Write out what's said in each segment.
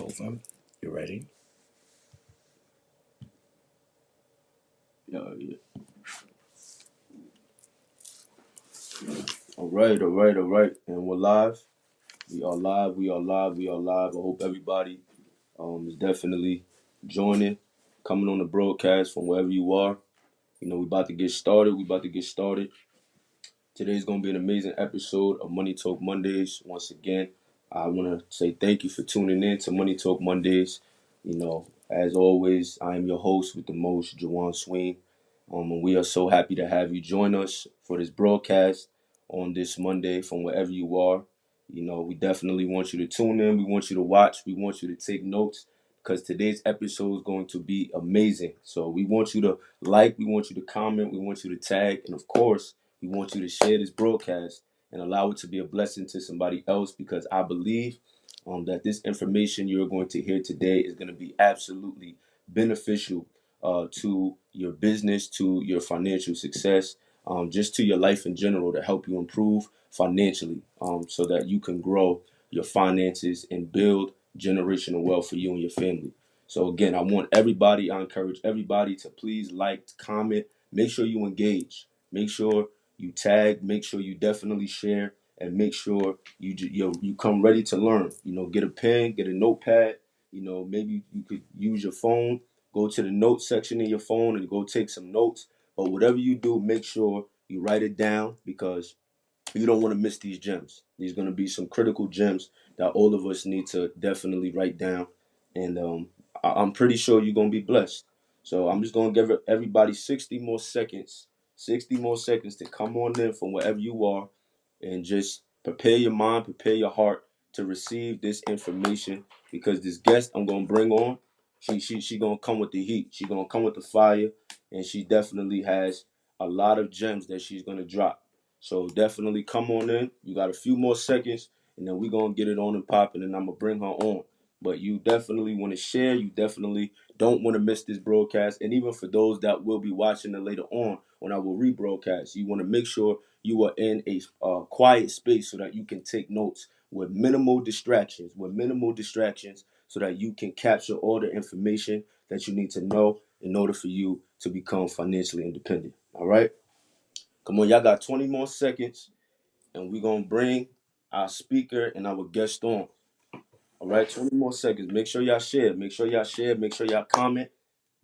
over. You ready? Yeah, yeah. All right. And we're live. We are live. We are live. We are live. I hope everybody is definitely joining, coming on the broadcast from wherever you are. We about to get started. Today's gonna be an amazing episode of Money Talk Mondays. Once again, I want to say thank you for tuning in to Money Talk Mondays. As always, I am your host with the most, Jawaan Sween. And we are so happy to have you join us for this broadcast on this Monday from wherever you are. We definitely want you to tune in. We want you to watch. We want you to take notes because today's episode is going to be amazing. So we want you to like, we want you to comment, we want you to tag, and of course, we want you to share this broadcast and allow it to be a blessing to somebody else because I believe that this information you're going to hear today is going to be absolutely beneficial to your business, to your financial success, just to your life in general to help you improve financially so that you can grow your finances and build generational wealth for you and your family. So again, I encourage everybody to please like, comment, make sure you engage, make sure you tag, make sure you definitely share, and make sure you come ready to learn. Get a pen, get a notepad. Maybe you could use your phone, go to the notes section in your phone and go take some notes. But whatever you do, make sure you write it down because you don't want to miss these gems. These going to be some critical gems that all of us need to definitely write down. And I'm pretty sure you're going to be blessed. So I'm just going to give everybody 60 more seconds to come on in from wherever you are and just prepare your mind, prepare your heart to receive this information because this guest I'm going to bring on, she going to come with the heat. She going to come with the fire and she definitely has a lot of gems that she's going to drop. So definitely come on in. You got a few more seconds, and then we're going to get it on and popping, and I'm going to bring her on. But you definitely want to share. You definitely don't want to miss this broadcast. And even for those that will be watching it later on when I will rebroadcast, you want to make sure you are in a quiet space so that you can take notes with minimal distractions so that you can capture all the information that you need to know in order for you to become financially independent. All right? Come on, y'all got 20 more seconds, and we're going to bring our speaker and our guest on. All right, 20 more seconds. Make sure y'all share. Make sure y'all share. Make sure y'all comment.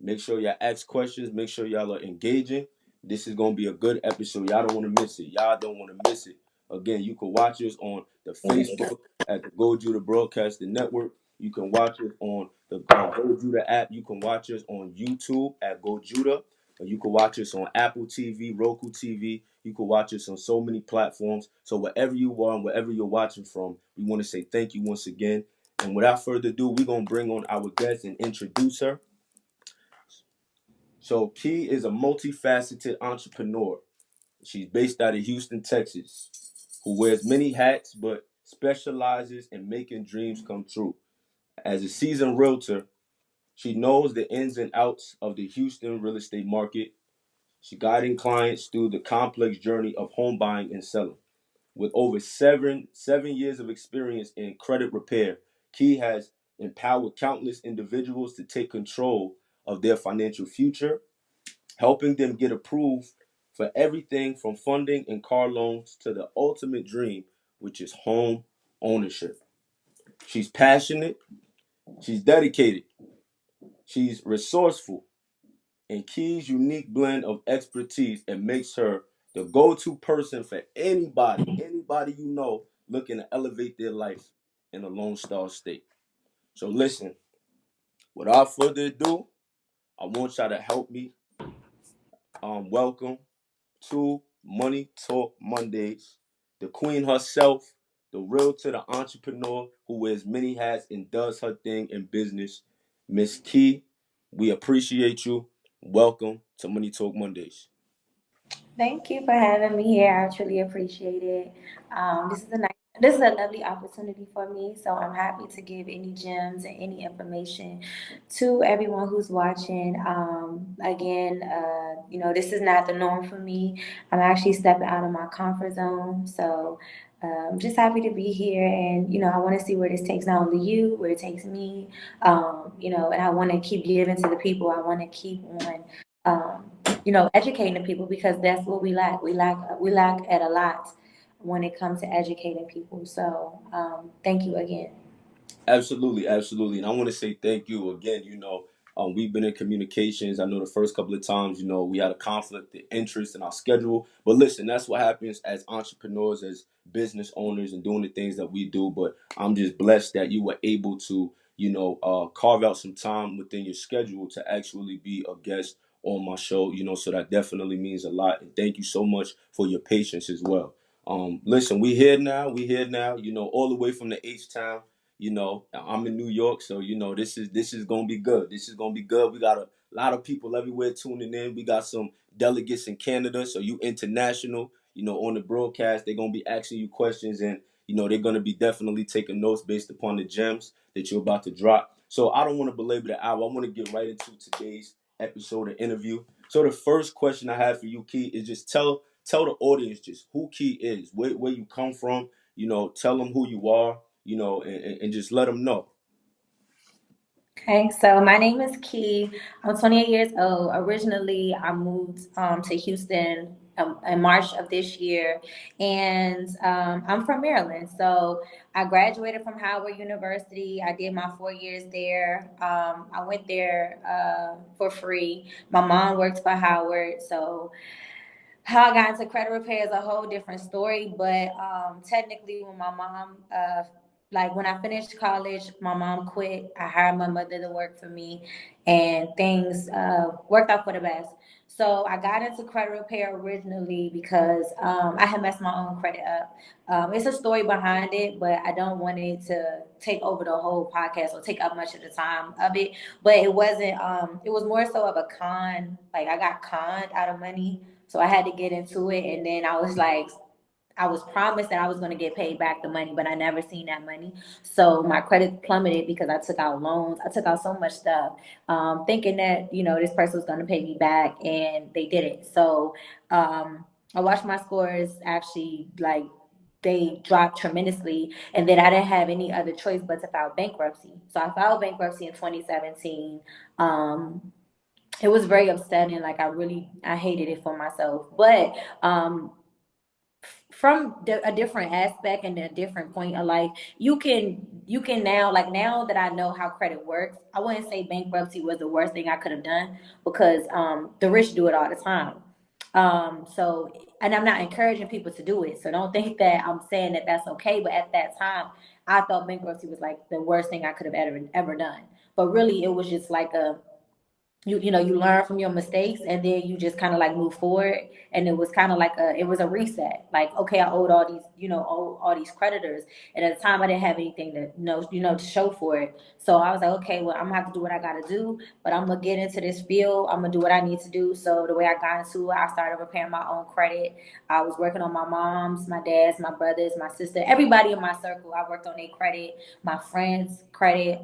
Make sure y'all ask questions. Make sure y'all are engaging. This is going to be a good episode. Y'all don't want to miss it. Y'all don't want to miss it. Again, you can watch us on the Facebook at the Go Judah Broadcasting Network. You can watch us on the Go Judah app. You can watch us on YouTube at Go Judah. You can watch us on Apple TV, Roku TV. You can watch us on so many platforms. So wherever you are and wherever you're watching from, we want to say thank you once again. And without further ado, we're going to bring on our guest and introduce her. So Key is a multifaceted entrepreneur. She's based out of Houston, Texas, who wears many hats but specializes in making dreams come true. As a seasoned realtor, she knows the ins and outs of the Houston real estate market. She's guiding clients through the complex journey of home buying and selling. With over seven years of experience in credit repair, Key has empowered countless individuals to take control of their financial future, helping them get approved for everything from funding and car loans to the ultimate dream, which is home ownership. She's passionate, she's dedicated, she's resourceful, and Key's unique blend of expertise it makes her the go-to person for anybody looking to elevate their life in a Lone Star State. So listen, without further ado, I want y'all to help me welcome to Money Talk Mondays, the queen herself, the realtor, the entrepreneur who wears many hats and does her thing in business, Miss Key. We appreciate you. Welcome to Money Talk Mondays. Thank you for having me here. I truly appreciate it. This is a lovely opportunity for me, so I'm happy to give any gems and any information to everyone who's watching. This is not the norm for me. I'm actually stepping out of my comfort zone, so Just happy to be here, and I want to see where this takes not only you, where it takes me. And I want to keep giving to the people. I want to keep on, educating the people because that's what we lack. We lack at a lot when it comes to educating people. So, thank you again. Absolutely, absolutely. And I want to say thank you again. We've been in communications. I know the first couple of times, we had a conflict of interest in our schedule. But listen, that's what happens as entrepreneurs, as business owners, and doing the things that we do. But I'm just blessed that you were able to, carve out some time within your schedule to actually be a guest on my show. So that definitely means a lot. And thank you so much for your patience as well. Listen, we here now. We here now. All the way from the H town. I'm in New York, so this is gonna be good. This is gonna be good. We got a lot of people everywhere tuning in. We got some delegates in Canada, so you international. On the broadcast, they're gonna be asking you questions, and they're gonna be definitely taking notes based upon the gems that you're about to drop. So I don't want to belabor the hour. I want to get right into today's episode of interview. So the first question I have for you, Key, is just tell the audience just who Key is, where you come from. Tell them who you are, and just let them know. Okay, so my name is Key. I'm 28 years old. Originally, I moved to Houston in March of this year, and I'm from Maryland. So I graduated from Howard University. I did my 4 years there. I went there for free. My mom worked for Howard, so how I got into credit repair is a whole different story. But technically, when my mom, like when I finished college, my mom quit. I hired my mother to work for me, and things worked out for the best. So I got into credit repair originally because I had messed my own credit up. It's a story behind it, but I don't want it to take over the whole podcast or take up much of the time of it. But it wasn't. It was more so of a con. Like I got conned out of money, so I had to get into it, and then I was like, I was promised that I was going to get paid back the money, but I never seen that money. So my credit plummeted because I took out loans. I took out so much stuff, thinking that this person was going to pay me back, and they didn't. So I watched my scores actually like they dropped tremendously, and then I didn't have any other choice but to file bankruptcy. So I filed bankruptcy in 2017. Um, it was very upsetting. Like I hated it for myself, but um, from a different aspect and a different point of life, you can now, like now that I know how credit works, I wouldn't say bankruptcy was the worst thing I could have done because the rich do it all the time. So, and I'm not encouraging people to do it, so don't think that I'm saying that that's okay. But at that time, I thought bankruptcy was like the worst thing I could have ever done. But really, it was just like you learn from your mistakes, and then you just kind of like move forward. And it was kind of like it was a reset. Like, okay, I owed all these all these creditors, and at the time I didn't have anything to to show for it. So I was like, okay, well, I'm gonna have to do what I gotta do, but I'm gonna get into this field. I'm gonna do what I need to do. So the way I got into it, I started repairing my own credit. I was working on my mom's, my dad's, my brother's, my sister, everybody in my circle. I worked on their credit, my friends credit.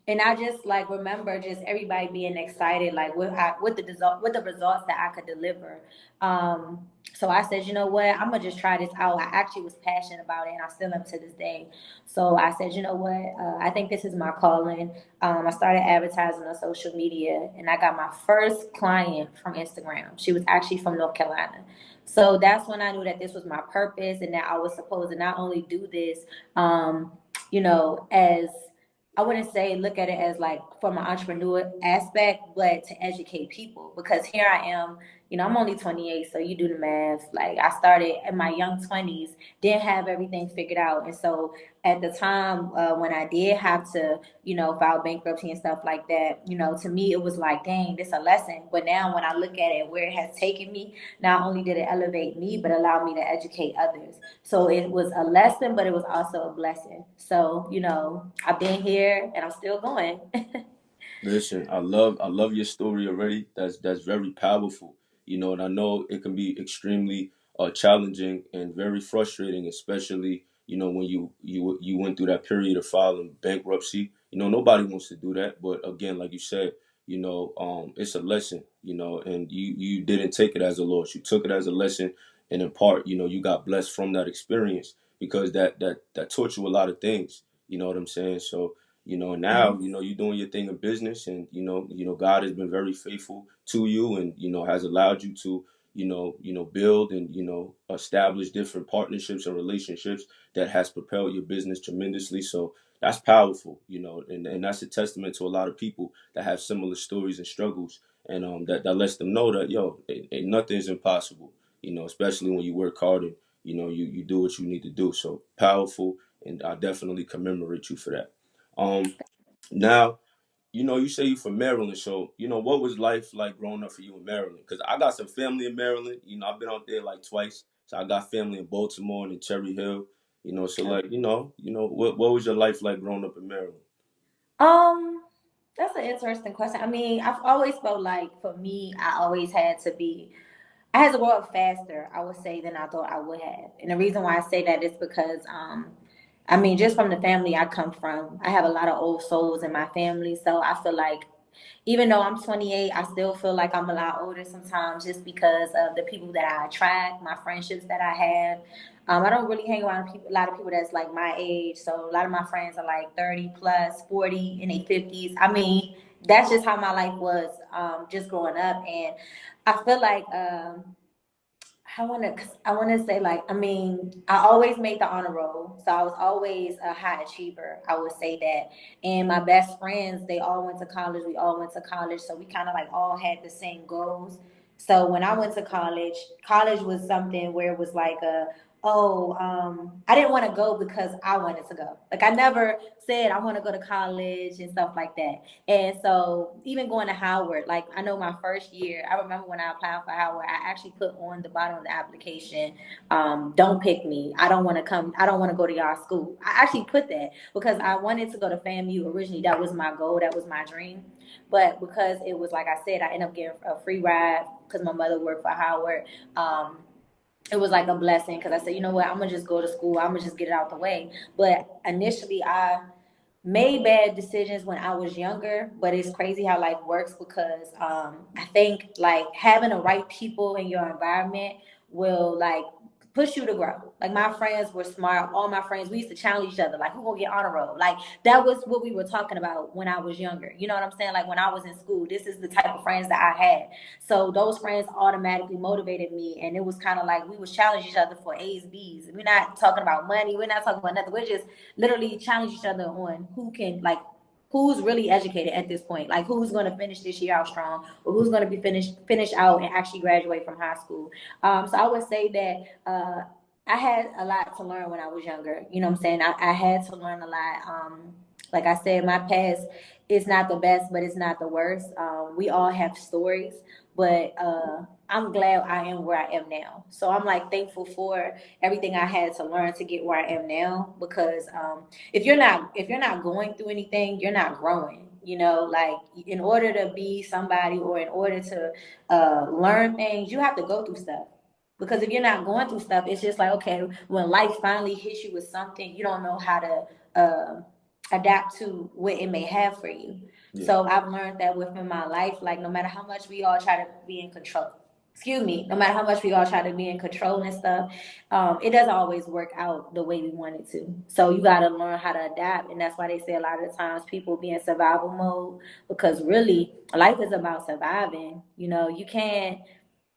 And I just like remember just everybody being excited, like with the results that I could deliver. So I said, you know what, I'm gonna just try this out. I actually was passionate about it, and I still am to this day. So I said, you know what, I think this is my calling. I started advertising on social media, and I got my first client from Instagram. She was actually from North Carolina. So that's when I knew that this was my purpose, and that I was supposed to not only do this, as I wouldn't say look at it as like from an entrepreneur aspect, but to educate people. Because here I am, I'm only 28, so you do the math. Like I started in my young 20s, didn't have everything figured out. And so at the time when I did have to, file bankruptcy and stuff like that, to me it was like, dang, this a lesson. But now when I look at it, where it has taken me, not only did it elevate me, but allow me to educate others. So it was a lesson, but it was also a blessing. So, I've been here and I'm still going. Listen, I love your story already. That's very powerful. And I know it can be extremely challenging and very frustrating, especially when you went through that period of filing bankruptcy. Nobody wants to do that, but again, like you said, it's a lesson. And you didn't take it as a loss. You took it as a lesson. and in part, you got blessed from that experience because that taught you a lot of things. You know what I'm saying? So, now, you're doing your thing in business, and God has been very faithful to you, and has allowed you to build and establish different partnerships and relationships that has propelled your business tremendously. So that's powerful, and that's a testament to a lot of people that have similar stories and struggles, and that lets them know that nothing's impossible, especially when you work hard and you do what you need to do. So powerful, and I definitely commemorate you for that. Now, you say you from Maryland, so what was life like growing up for you in Maryland? Because I got some family in Maryland. I've been out there like twice, so I got family in Baltimore and in Cherry Hill. So like what was your life like growing up in Maryland? Um, that's an interesting question. I mean, I've always felt like for me, I had to grow up faster, I would say, than I thought I would have. And the reason why I say that is because, I mean, just from the family I come from, I have a lot of old souls in my family. So I feel like even though I'm 28, I still feel like I'm a lot older sometimes just because of the people that I attract, my friendships that I have. I don't really hang around a lot of people that's like my age. So a lot of my friends are like 30 plus, 40 in their 50s. I mean, that's just how my life was just growing up. And I feel like I wanna say like I mean I always made the honor roll, so I was always a high achiever. I would say that, and my best friends they all went to college. We all went to college, so we kind of like all had the same goals. So when I went to college, college was something where it was like I didn't want to go because I wanted to go. Like I never said I want to go to college and stuff like that. And so even going to Howard, like I know my first year, I remember when I applied for Howard, I actually put on the bottom of the application, don't pick me. I don't want to come. I don't want to go to y'all school. I actually put that because I wanted to go to FAMU originally. That was my goal. That was my dream. But because it was like I said, I ended up getting a free ride because my mother worked for Howard. It was like a blessing because I said, you know what, I'm gonna just go to school. I'm gonna just get it out the way. But initially, I made bad decisions when I was younger, but it's crazy how life works because I think like having the right people in your environment will like push you to grow. Like my friends were smart. All my friends, we used to challenge each other. Like who gonna get honor roll? Like that was what we were talking about when I was younger. You know what I'm saying? Like when I was in school, this is the type of friends that I had. So those friends automatically motivated me, and it was kind of like we was challenge each other for A's, B's. We're not talking about money. We're not talking about nothing. We're just literally challenge each other on who can like who's really educated at this point, like who's going to finish this year out strong or who's going to be finish out and actually graduate from high school. So I would say that I had a lot to learn when I was younger. You know what I'm saying? I had to learn a lot. Like I said, my past is not the best, but it's not the worst. We all have stories, but I'm glad I am where I am now. So I'm like thankful for everything I had to learn to get where I am now because if you're not going through anything, you're not growing. You know, like in order to be somebody or in order to learn things, you have to go through stuff. Because if you're not going through stuff, it's just like okay, when life finally hits you with something, you don't know how to adapt to what it may have for you. Yeah. So I've learned that within my life, like no matter how much we all try to be in control, excuse me, no matter how much we all try to be in control and stuff, it doesn't always work out the way we want it to. So you got to learn how to adapt, and that's why they say a lot of the times people be in survival mode because really life is about surviving. You know, you can't.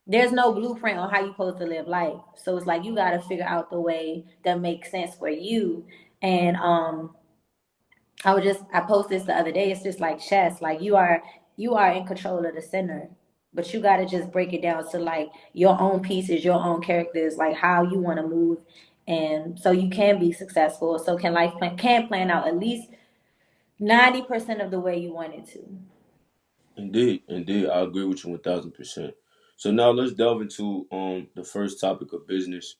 There's no blueprint on how you're supposed to live life. So it's like you got to figure out the way that makes sense for you. And I posted this the other day. It's just like chess. Like you are in control of the center, but you got to just break it down to like your own pieces, your own characters, like how you want to move, and so you can be successful. So can life plan out at least 90% of the way you want it to. Indeed, indeed, I agree with you 1,000%. So now let's delve into the first topic of business.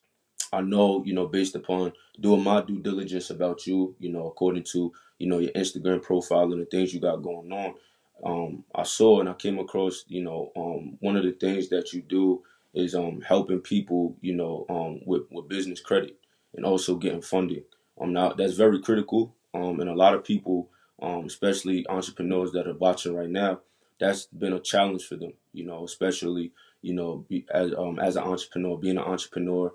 I know, based upon doing my due diligence about you, according to, your Instagram profile and the things you got going on, I saw and I came across, one of the things that you do is helping people, with business credit and also getting funding. Now that's very critical. And a lot of people, especially entrepreneurs that are watching right now, that's been a challenge for them, especially, as an entrepreneur, being an entrepreneur,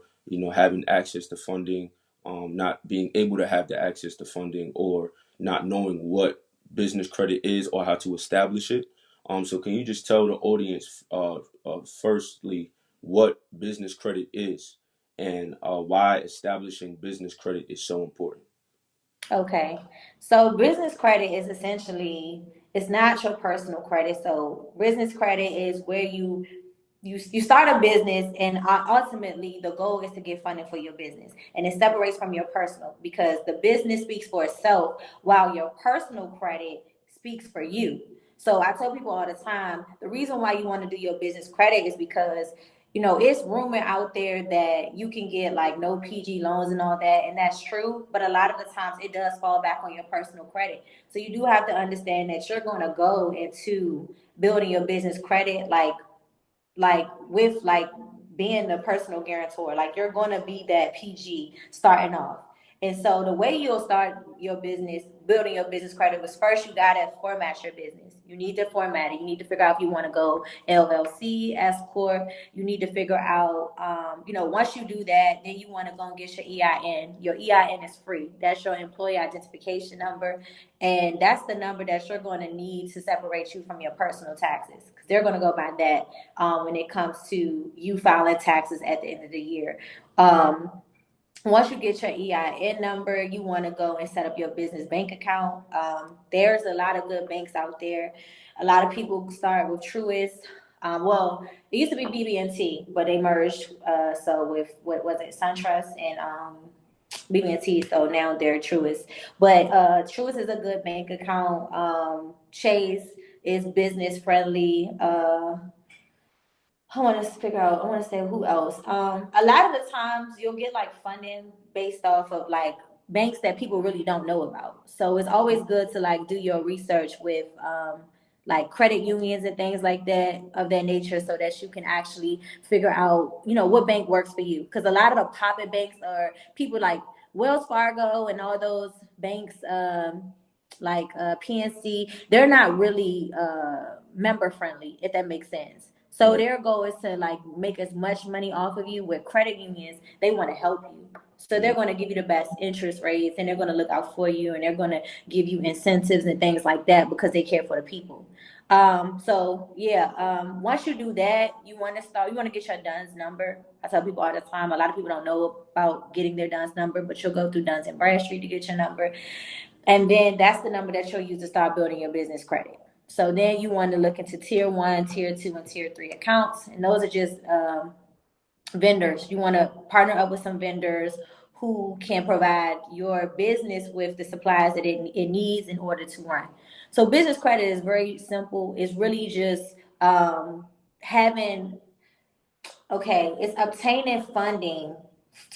having access to funding, not being able to have the access to funding, or not knowing what business credit is or how to establish it. So can you just tell the audience, firstly, what business credit is, and why establishing business credit is so important? Okay. So business credit is essentially, it's not your personal credit. So business credit is where you start a business, and ultimately the goal is to get funding for your business, and it separates from your personal, because the business speaks for itself while your personal credit speaks for you. So I tell people all the time, the reason why you want to do your business credit is because it's rumor out there that you can get like no PG loans and all that, and that's true. But a lot of the times it does fall back on your personal credit. So you do have to understand that you're going to go into building your business credit like with like being the personal guarantor. Like you're going to be that PG starting off. And so the way you'll start your business, building your business credit, was first you gotta format your business. You need to format it. You need to figure out if you want to go LLC, S corp. You need to figure out, once you do that, then you want to go and get your EIN. Your EIN is free. That's your employee identification number, and that's the number that you're going to need to separate you from your personal taxes, because they're going to go by that when it comes to you filing taxes at the end of the year. Once you get your EIN number, you want to go and set up your business bank account. There's a lot of good banks out there. A lot of people start with Truist. Well, it used to be BB&T, but they merged. So with what was it, SunTrust and BB&T. So now they're Truist. But Truist is a good bank account. Chase is business friendly. I want to figure out, I want to say who else. A lot of the times you'll get like funding based off of like banks that people really don't know about. So it's always good to like do your research with like credit unions and things like that of that nature, so that you can actually figure out, what bank works for you. Because a lot of the poppin' banks are people like Wells Fargo and all those banks, like PNC, they're not really member friendly, if that makes sense. So Right. their goal is to like make as much money off of you. With credit unions, they want to help you. So they're Right. going to give you the best interest rates, and they're going to look out for you, and they're going to give you incentives and things like that because they care for the people. So yeah, once you do that, you want to get your DUNS number. I tell people all the time, a lot of people don't know about getting their DUNS number, but you'll go through Duns and Bradstreet to get your number. And then that's the number that you'll use to start building your business credit. So then you want to look into tier one, tier two, and tier three accounts. And those are just vendors. You want to partner up with some vendors who can provide your business with the supplies that it needs in order to run. So business credit is very simple. It's really just having, okay, it's obtaining funding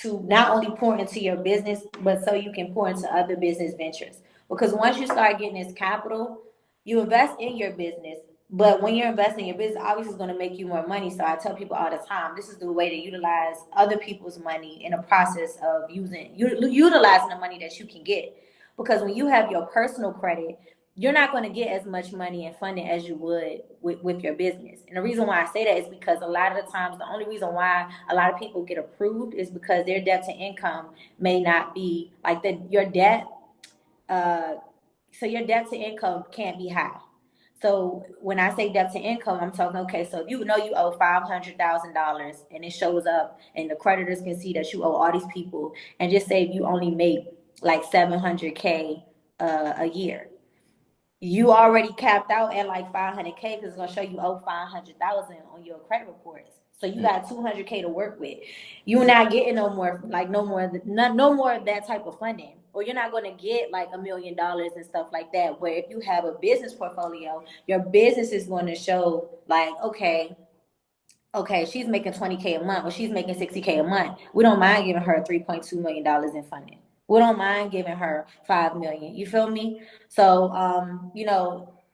to not only pour into your business, but so you can pour into other business ventures. Because once you start getting this capital, you invest in your business. But when you're investing in your business, obviously it's going to make you more money. So I tell people all the time, this is the way to utilize other people's money in a process of utilizing the money that you can get. Because when you have your personal credit, you're not going to get as much money and funding as you would with your business. And the reason why I say that is because a lot of the times, the only reason why a lot of people get approved is because their debt to income may not be like your debt. Uh, so your debt to income can't be high. So when I say debt to income, I'm talking, okay, so if you know you owe $500,000 and it shows up and the creditors can see that you owe all these people, and just say you only make like 700K a year, you already capped out at like 500K, because it's gonna show you owe 500,000 on your credit reports. So you got 200K to work with. You're not getting no more of that type of funding, or you're not gonna get like $1 million and stuff like that. Where if you have a business portfolio, your business is going to show like, okay, she's making 20K a month, or she's making 60K a month. We don't mind giving her $3.2 million in funding. We don't mind giving her 5 million. You feel me? So,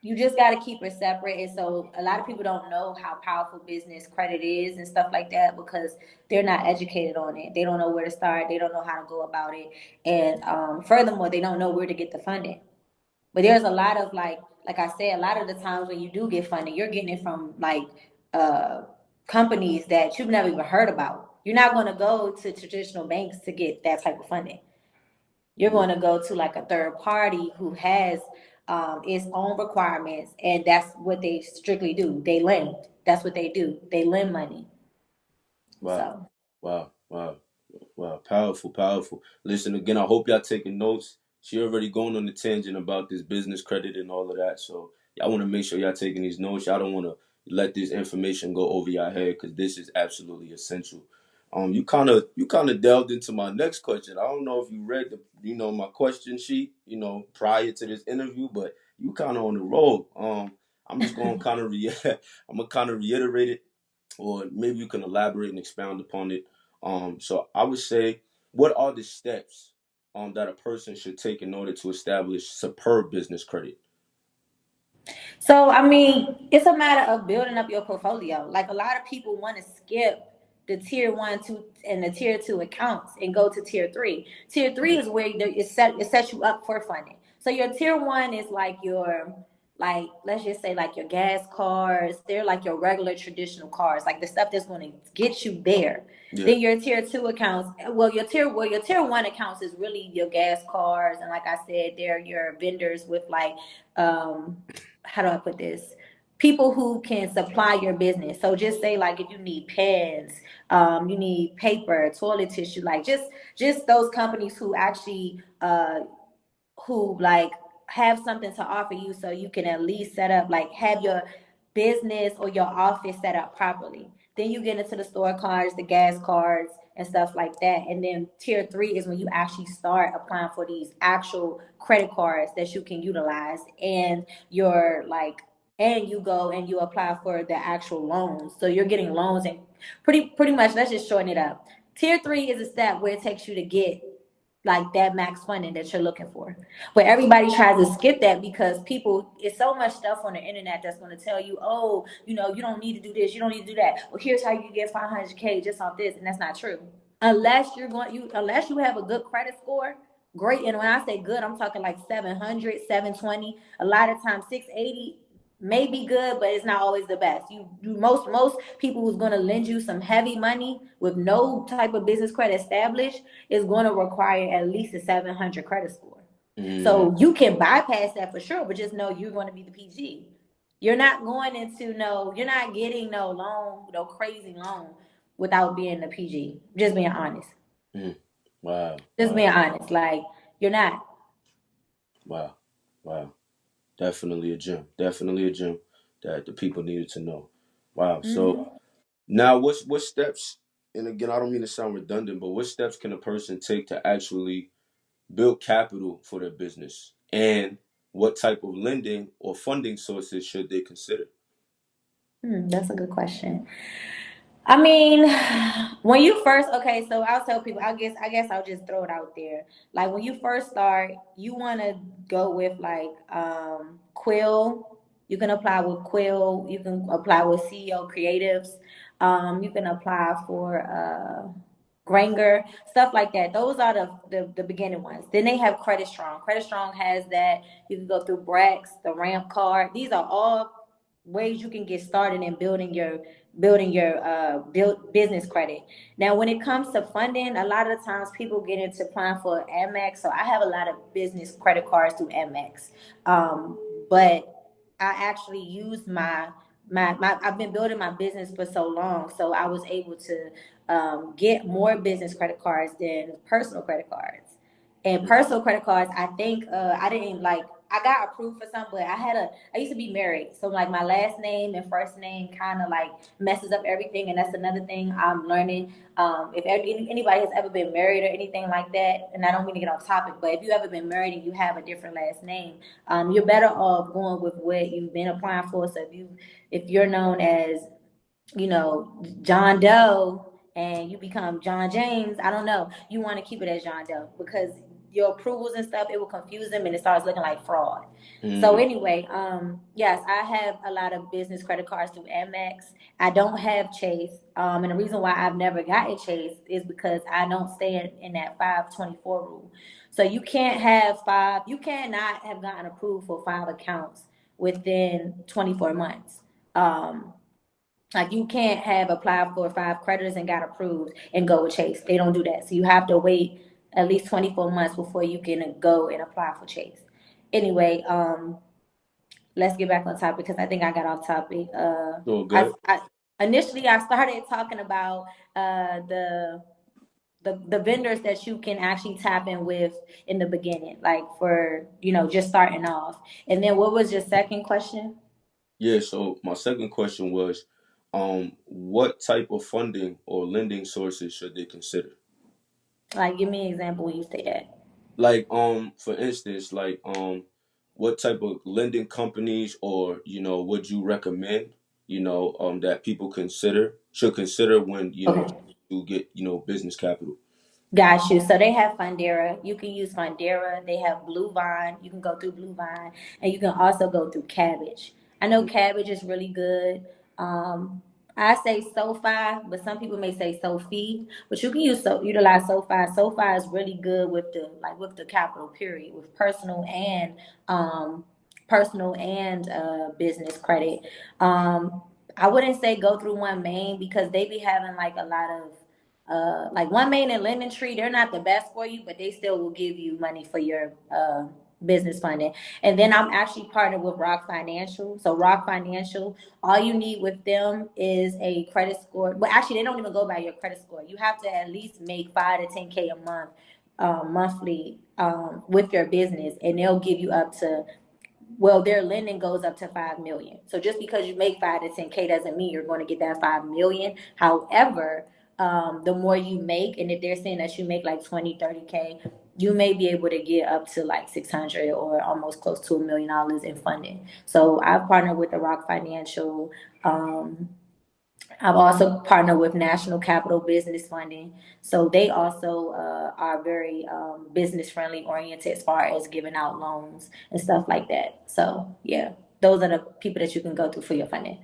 you just got to keep it separate. And so, a lot of people don't know how powerful business credit is and stuff like that, because they're not educated on it. They don't know where to start. They don't know how to go about it. And furthermore, they don't know where to get the funding. But there's a lot of like I said, a lot of the times when you do get funding, you're getting it from like companies that you've never even heard about. You're not going to go to traditional banks to get that type of funding. You're going to go to like a third party who has its own requirements, and that's what they strictly do. They lend. That's what they do. They lend money. Wow. So. Wow. Wow. Wow. Powerful. Powerful. Listen again. I hope y'all taking notes. She already going on the tangent about this business credit and all of that. So y'all want to make sure y'all taking these notes. Y'all don't want to let this information go over your head because this is absolutely essential. You kind of delved into my next question. I don't know if you read my question sheet, prior to this interview, but you kind of on the roll. I'm just going to kind of I'm gonna kind of reiterate it, or maybe you can elaborate and expound upon it. So I would say, what are the steps that a person should take in order to establish superb business credit? So, I mean, it's a matter of building up your portfolio. Like a lot of people want to skip the tier one, two, and the tier two accounts and go to tier three. Tier three is where it sets you up for funding. So your tier one is like like let's just say like your gas cars. They're like your regular traditional cars, like the stuff that's going to get you there. Yeah. Then your tier two accounts, your tier one accounts is really your gas cars, and like I said, they're your vendors with like um how do I put this? People who can supply your business. So just say like if you need pens, you need paper, toilet tissue, like just those companies who actually who like have something to offer you so you can at least set up like have your business or your office set up properly. Then you get into the store cards, the gas cards, and stuff like that. And then tier three is when you actually start applying for these actual credit cards that you can utilize, and you're like and you go and you apply for the actual loans. So you're getting loans, and pretty much, let's just shorten it up. Tier three is a step where it takes you to get like that max funding that you're looking for. But everybody tries to skip that because people, it's so much stuff on the internet that's going to tell you, oh, you don't need to do this, you don't need to do that. Well, here's how you get 500K just off this, and that's not true. Unless you have a good credit score, great. And when I say good, I'm talking like 700, 720. A lot of times 680 may be good, but it's not always the best. Most people who's going to lend you some heavy money with no type of business credit established is going to require at least a 700 credit score. Mm, So you can bypass that for sure, but just know you're going to be the PG. You're not going into you're not getting no loan, no crazy loan without being the PG. Just being honest. mm. Wow. Just Wow. being honest. Like you're not. Wow. Wow. Definitely a gem. Definitely a gem that the people needed to know. Wow. So Mhm. now, what steps? And again, I don't mean to sound redundant, but what steps can a person take to actually build capital for their business? And what type of lending or funding sources should they consider? That's a good question. I mean, when you first okay, so I'll tell people. I guess I'll just throw it out there. Like when you first start, you want to go with like Quill. You can apply with Quill. You can apply with CEO Creatives. You can apply for Granger, stuff like that. Those are the beginning ones. Then they have Credit Strong. Credit Strong has that. You can go through Brex, the Ramp Card. These are all ways you can get started in build business credit. Now, when it comes to funding, a lot of the times people get into applying for Amex. So I have a lot of business credit cards through Amex, but I actually use my I've been building my business for so long, so I was able to get more business credit cards than personal credit cards. And personal credit cards, I think I didn't like. I got approved for some, but I used to be married, so like my last name and first name kind of like messes up everything, and that's another thing I'm learning. If anybody has ever been married or anything like that, and I don't mean to get off topic, but if you ever been married and you have a different last name, you're better off going with what you've been applying for. So if you're known as John Doe and you become John James, I don't know. You want to keep it as John Doe because your approvals and stuff, it will confuse them and it starts looking like fraud. So Mm, anyway, yes, I have a lot of business credit cards through Amex. I don't have Chase. And the reason why I've never gotten Chase is because I don't stay in that 524 rule. So you cannot have gotten approved for 5 accounts within 24 months. Um, Like you can't have applied for 5 creditors and got approved and go with Chase. They don't do that. So you have to wait at least 24 months before you can go and apply for Chase. Anyway, let's get back on topic because I think I got off topic. So good. Initially I started talking about the vendors that you can actually tap in with in the beginning, like for just starting off. And then what was your second question? Yeah, so my second question was, what type of funding or lending sources should they consider? Like, give me an example when you say that. Like, for instance, like, what type of lending companies or, would you recommend, that people should consider when, Okay. to get, business capital? Got you. So they have Fundera. You can use Fundera. They have Blue Vine. You can go through Blue Vine, and you can also go through Cabbage. I know Cabbage is really good. I say SoFi, but some people may say Sophie. But you can utilize SoFi. SoFi is really good with the capital period, with um personal and business credit. I wouldn't say go through One Main because they be having like a lot of like One Main and Lemon Tree, they're not the best for you, but they still will give you money for your business funding. And then I'm actually partnered with Rock Financial. So Rock Financial, all you need with them is a credit score. Well, actually, they don't even go by your credit score. You have to at least make 5 to 10K a month, monthly, with your business, and they'll give you up to, well, their lending goes up to 5 million. So just because you make 5 to 10K doesn't mean you're going to get that 5 million. However, the more you make, and if they're saying that you make like 20, 30K, you may be able to get up to like 600 or almost close to $1 million in funding. So I've partnered with the Rock Financial. I've also partnered with National Capital Business Funding. So they also are very business friendly oriented as far as giving out loans and stuff like that. So yeah, those are the people that you can go to for your funding.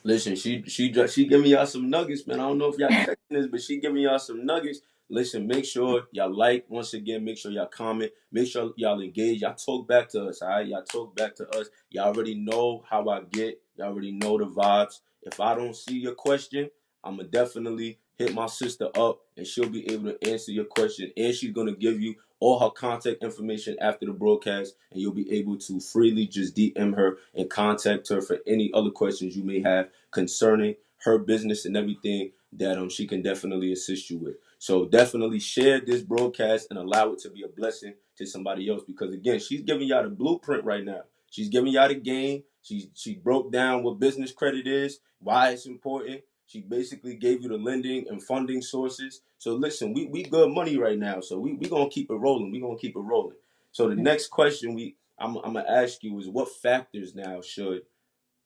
Listen, she giving y'all some nuggets, man. I don't know if y'all catching this, but she giving y'all some nuggets. Listen, make sure y'all like once again. Make sure y'all comment. Make sure y'all engage. Y'all talk back to us, all right? Y'all talk back to us. Y'all already know how I get. Y'all already know the vibes. If I don't see your question, I'ma definitely hit my sister up, and she'll be able to answer your question. And she's gonna give you all her contact information after the broadcast, and you'll be able to freely just DM her and contact her for any other questions you may have concerning her business and everything that she can definitely assist you with. So definitely share this broadcast and allow it to be a blessing to somebody else, because again, she's giving y'all the blueprint right now. She's giving y'all the game. She broke down what business credit is, why it's important. She basically gave you the lending and funding sources. So listen, we good money right now. So we gonna keep it rolling. We gonna keep it rolling. So the next question I'm gonna ask you is, what factors now should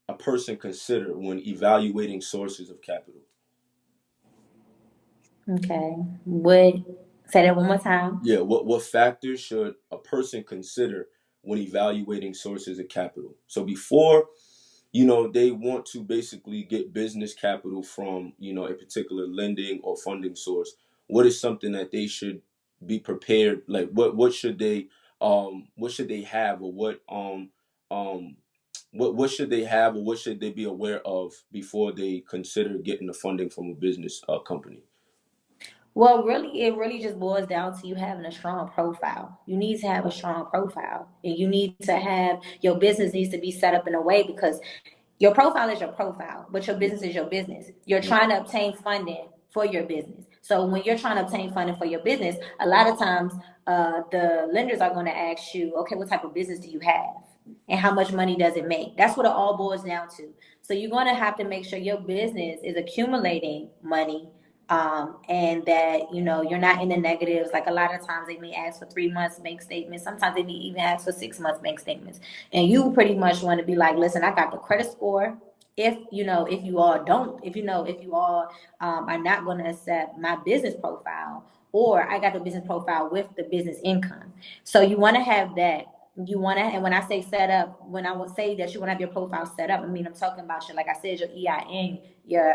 a person consider when evaluating sources of capital? Okay. Say that one more time? Yeah, what factors should a person consider when evaluating sources of capital? So before, they want to basically get business capital from, a particular lending or funding source. What is something that they should be prepared? Like what should they have, or um what should they have, or what should they be aware of before they consider getting the funding from a business company? Well, really, it really just boils down to you having a strong profile. You need to have a strong profile, and you need to have your business needs to be set up in a way because your profile is your profile, but your business is your business. You're trying to obtain funding for your business. So when you're trying to obtain funding for your business, a lot of times the lenders are going to ask you, okay, what type of business do you have? And how much money does it make? That's what it all boils down to. So you're going to have to make sure your business is accumulating money, and that you're not in the negatives. Like a lot of times they may ask for 3 months bank statements. Sometimes they may even ask for 6 months bank statements, and you pretty much want to be like, listen, I got the credit score. If you all don't, if you all are not going to accept my business profile, or I got the business profile with the business income. So you want to have that. you want to, and when I say set up, when I would say that you want to have your profile set up, I mean, I'm talking about your, like I said, your EIN, your,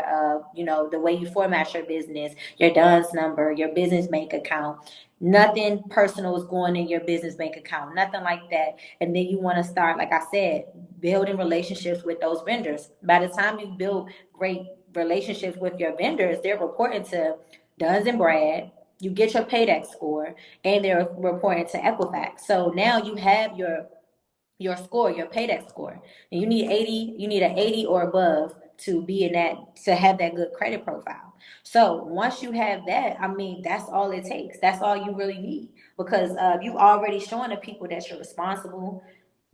the way you format your business, your DUNS number, your business bank account. Nothing personal is going in your business bank account, nothing like that. And then you want to start, like I said, building relationships with those vendors. By the time you build great relationships with your vendors, they're reporting to Duns and Brad. You get your paydex score, and they're reporting to Equifax. So now you have your score, your paydex score, and you need 80. You need an 80 or above to be in that, to have that good credit profile. So once you have that, I mean, that's all it takes. That's all you really need, because you already showing the people that you're responsible,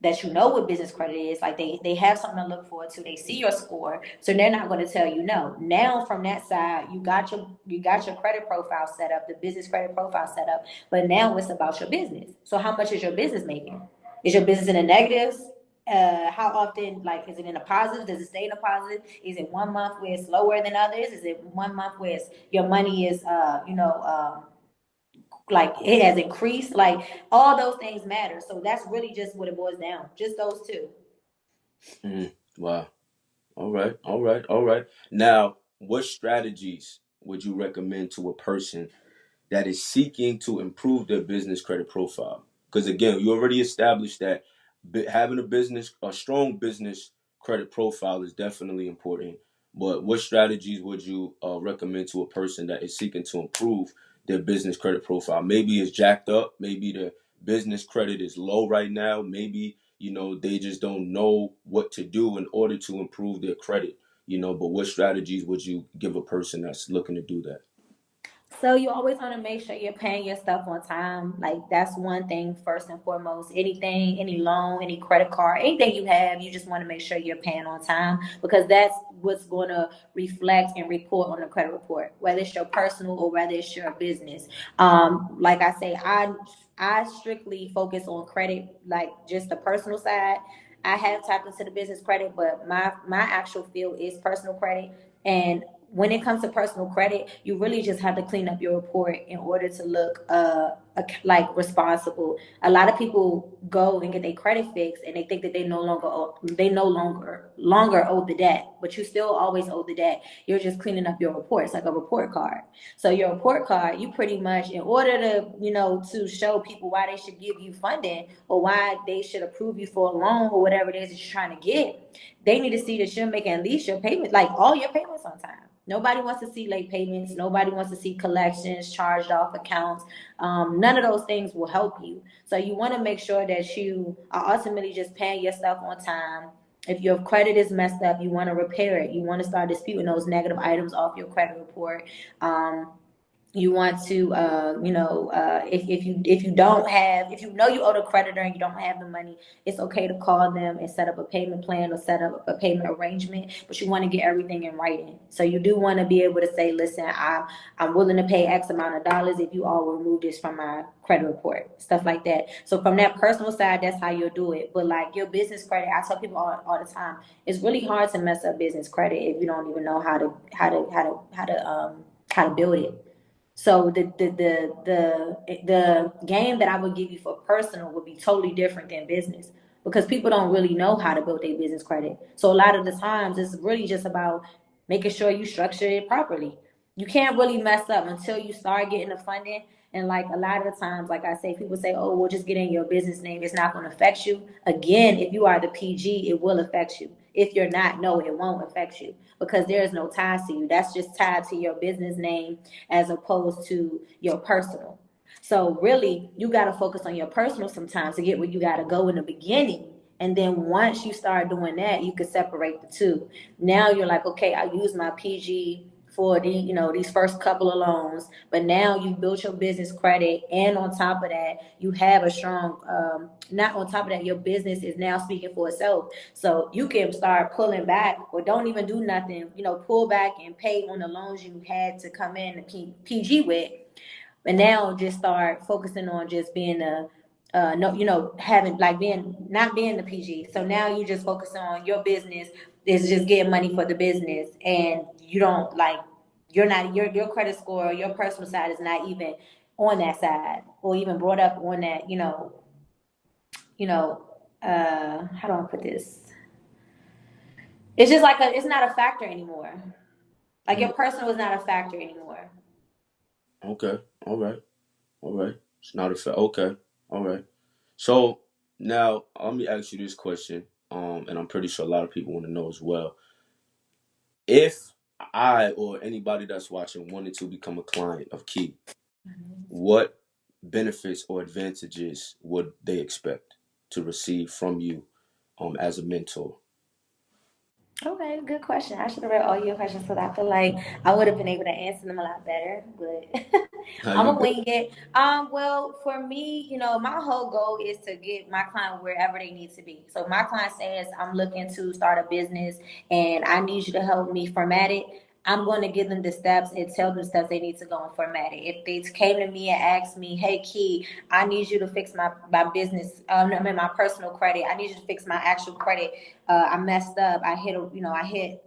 that you know what business credit is. Like they have something to look forward to. They see your score, so they're not going to tell you no. Now from that side, you got your credit profile set up, the business credit profile set up. But now it's about your business. So how much is your business making? Is your business in the negatives? How often, like, is it in a positive? Does it stay in a positive? Is it 1 month where it's lower than others? Is it 1 month where your money is, like it has increased? Like all those things matter. So that's really just what it boils down. Just those two. Mm, wow. All right. All right. All right. Now, what strategies would you recommend to a person that is seeking to improve their business credit profile? Because again, you already established that having a strong business credit profile is definitely important. But what strategies would you recommend to a person that is seeking to improve their business credit profile? Maybe it's jacked up. Maybe the business credit is low right now. Maybe, they just don't know what to do in order to improve their credit. But what strategies would you give a person that's looking to do that? So you always want to make sure you're paying your stuff on time. Like that's one thing first and foremost. Anything, any loan, any credit card, anything you have, you just want to make sure you're paying on time, because that's what's going to reflect and report on the credit report, whether it's your personal or whether it's your business. Like I say, I strictly focus on credit, like just the personal side. I have tapped into the business credit, but my actual field is personal credit. And when it comes to personal credit, you really just have to clean up your report in order to look like responsible. A lot of people go and get their credit fixed, and they think that they no longer owe the debt, but you still always owe the debt. You're just cleaning up your reports like a report card. So your report card, you pretty much, in order to to show people why they should give you funding or why they should approve you for a loan or whatever it is that you're trying to get, they need to see that you're making at least your payments, like all your payments on time. Nobody wants to see late payments. Nobody wants to see collections, charged off accounts. None of those things will help you. So you want to make sure that you are ultimately just paying your stuff on time. If your credit is messed up, you want to repair it. You want to start disputing those negative items off your credit report. You want to if you don't have, if you know you owe the creditor and you don't have the money, it's okay to call them and set up a payment plan or set up a payment arrangement, but you want to get everything in writing. So you do want to be able to say, listen, I'm willing to pay X amount of dollars if you all will remove this from my credit report, stuff like that. So from that personal side, that's how you'll do it. But like your business credit, I tell people all the time, it's really hard to mess up business credit if you don't even know how to build it. So the game that I would give you for personal would be totally different than business, because people don't really know how to build their business credit. So a lot of the times it's really just about making sure you structure it properly. You can't really mess up until you start getting the funding. And like a lot of the times, like I say, people say, "Oh, we'll just get in your business name. It's not going to affect you." Again, if you are the PG, it will affect you. If you're not, no, it won't affect you, because there is no ties to you. That's just tied to your business name as opposed to your personal. So really, you got to focus on your personal sometimes to get where you got to go in the beginning. And then once you start doing that, you can separate the two. Now you're like, okay, I use my PG for these first couple of loans, but now you built your business credit, and on top of that you have a strong, not on top of that, your business is now speaking for itself. So you can start pulling back, or don't even do nothing, pull back and pay on the loans you had to come in and PG with, and now just start focusing on just being a no, having, like, being, not being the PG. So now you just focus on your business is just getting money for the business, and you don't like, you're not, your credit score, your personal side is not even on that side, or even brought up on that, you know, how do I put this? It's just like it's not a factor anymore. Like Mm, your personal is not a factor anymore. okay. All right. All right. It's not a fact. Okay. All right. So now let me ask you this question. And I'm pretty sure a lot of people want to know as well. If I or anybody that's watching wanted to become a client of Key, what benefits or advantages would they expect to receive from you as a mentor? Okay, good question. I should have read all your questions because I feel like I would have been able to answer them a lot better. But How I'm you gonna good? wing it. Well, for me, my whole goal is to get my client wherever they need to be. So if my client says I'm looking to start a business and I need you to help me format it. I'm going to give them the steps and tell them the steps they need to go and format it. If they came to me and asked me, "Hey, Key, I need you to fix my business, I mean my personal credit. I need you to fix my actual credit. I messed up. I hit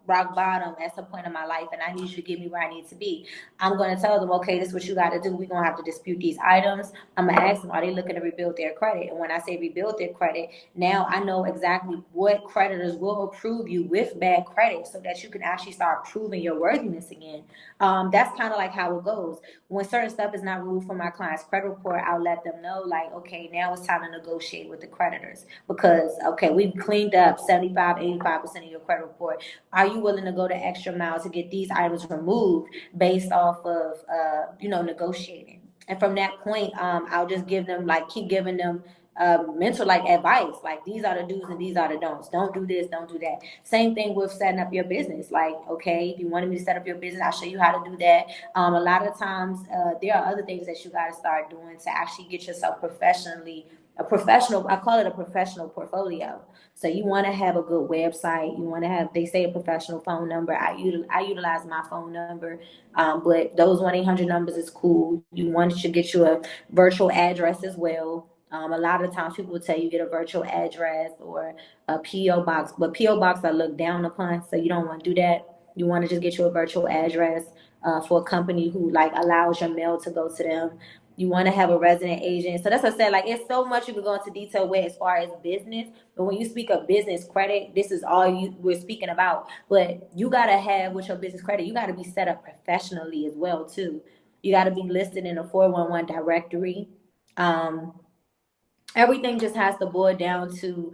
rock bottom at some point in my life, and I need you to get me where I need to be." I'm going to tell them, okay, this is what you got to do. We're going to have to dispute these items. I'm going to ask them, are they looking to rebuild their credit? And when I say rebuild their credit, now I know exactly what creditors will approve you with bad credit so that you can actually start proving your worthiness again. That's kind of like how it goes. When certain stuff is not removed from my client's credit report, I'll let them know, like, okay, now it's time to negotiate with the creditors because, okay, we've cleaned up 75, 85% of your credit report. Are you willing to go the extra mile to get these items removed based off of, negotiating? And from that point, I'll just give them, like, keep giving them mental like advice, like these are the do's and these are the don'ts. Don't do this, don't do that. Same thing with setting up your business. Like, okay, if you wanted me to set up your business, I'll show you how to do that. A lot of times, there are other things that you got to start doing to actually get yourself professionally a professional. I call it a professional portfolio. So you want to have a good website. You want to have, they say, a professional phone number. I utilize my phone number, but those 1-800 numbers is cool. You want to get you a virtual address as well. A lot of times people will tell you get a virtual address or a PO box, but PO box are looked down upon, so you don't want to do that. You want to just get you a virtual address for a company who like allows your mail to go to them. You want to have a resident agent. So that's what I said. Like, it's so much you can go into detail with as far as business. But when you speak of business credit, this is all we're speaking about. But you gotta have with your business credit, you gotta be set up professionally as well too. You gotta be listed in a 411 directory. Um, Everything just has to boil down to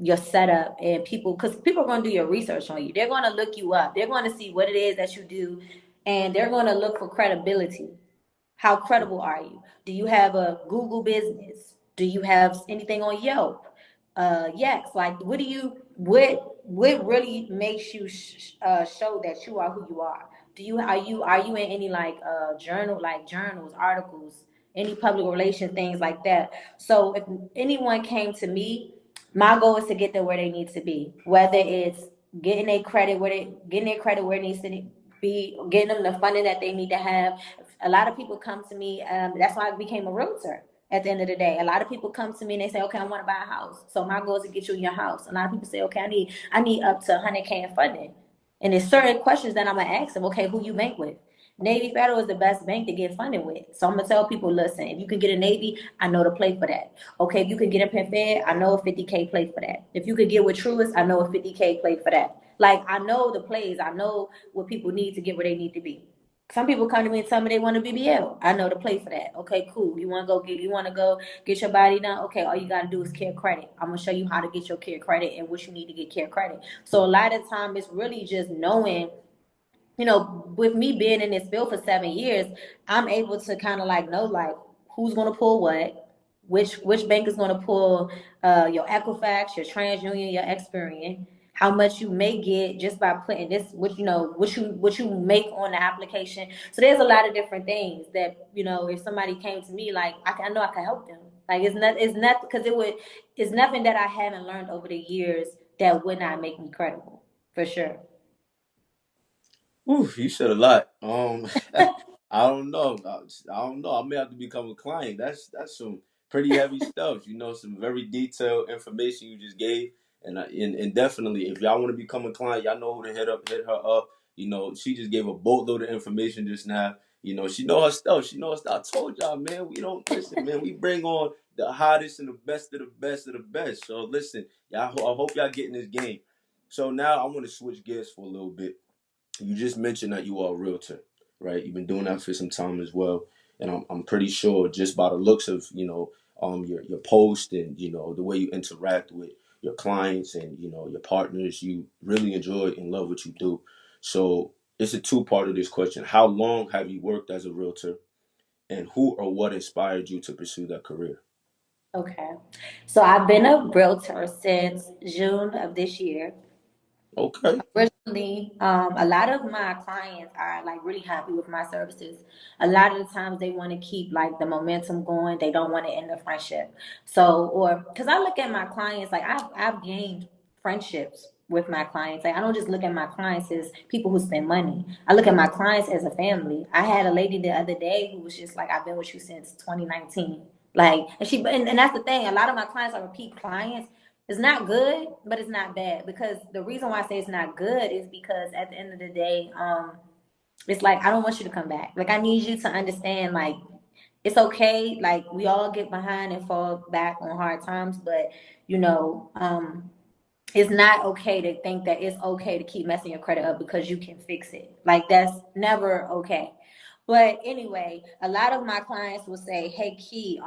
your setup and people, because people are going to do your research on you. They're going to look you up. They're going to see what it is that you do, and they're going to look for credibility. How credible are you? Do you have a Google business? Do you have anything on Yelp? Yes. Like, what really makes you show that you are who you are? Are you in any like journals, articles, any public relation things like that? So if anyone came to me, my goal is to get them where they need to be. Whether it's getting their credit where it needs to be, getting them the funding that they need to have. A lot of people come to me. That's why I became a realtor. At the end of the day, a lot of people come to me and they say, "Okay, I want to buy a house." So my goal is to get you in your house. A lot of people say, "Okay, I need up to 100K in funding." And there's certain questions that I'm gonna ask them. Okay, who you bank with? Navy Federal is the best bank to get funded with. So I'm gonna tell people, listen, if you can get a Navy, I know to play for that. Okay, if you can get a Penn Fed, I know a 50K play for that. If you could get with Truist, I know a 50K play for that. Like, I know the plays, I know what people need to get where they need to be. Some people come to me and tell me they want a BBL. I know to play for that. Okay, cool. You want to go get your body done? Okay, all you gotta do is care credit. I'm gonna show you how to get your care credit and what you need to get care credit. So a lot of time it's really just knowing, with me being in this field for 7 years, I'm able to kind of like know like who's gonna pull what, which bank is gonna pull your Equifax, your TransUnion, your Experian, how much you may get just by putting this, what you make on the application. So there's a lot of different things that if somebody came to me, like I know I can help them. Like it's not because it's nothing that I haven't learned over the years that would not make me credible for sure. Whew, you said a lot. I don't know. I don't know. I may have to become a client. That's some pretty heavy stuff. Some very detailed information you just gave, and definitely, if y'all want to become a client, y'all know who to hit her up. She just gave a boatload of information just now. She know her stuff. She know her stuff. I told y'all, man. We don't listen, man. We bring on the hottest and the best of the best of the best. So listen, y'all. I hope y'all getting this game. So now I want to switch gears for a little bit. You just mentioned that you are a realtor, right? You've been doing that for some time as well, and I'm pretty sure just by the looks of your post and the way you interact with your clients and your partners, you really enjoy and love what you do. So it's a two-part of this question: how long have you worked as a realtor, and who or what inspired you to pursue that career? Okay. So I've been a realtor since June of this year. Okay. Originally, a lot of my clients are like really happy with my services. A lot of the times they want to keep like the momentum going. They don't want to end the friendship. So, or because I look at my clients like I've gained friendships with my clients. Like I don't just look at my clients as people who spend money. I look at my clients as a family. I had a lady the other day who was just like, I've been with you since 2019. Like, and that's the thing. A lot of my clients are repeat clients. It's not good, but it's not bad, because the reason why I say it's not good is because at the end of the day, it's like I don't want you to come back. Like I need you to understand, like it's okay. Like we all get behind and fall back on hard times, but you know, it's not okay to think that it's okay to keep messing your credit up because you can fix it. Like that's never okay. But anyway, a lot of my clients will say, "Hey, Key,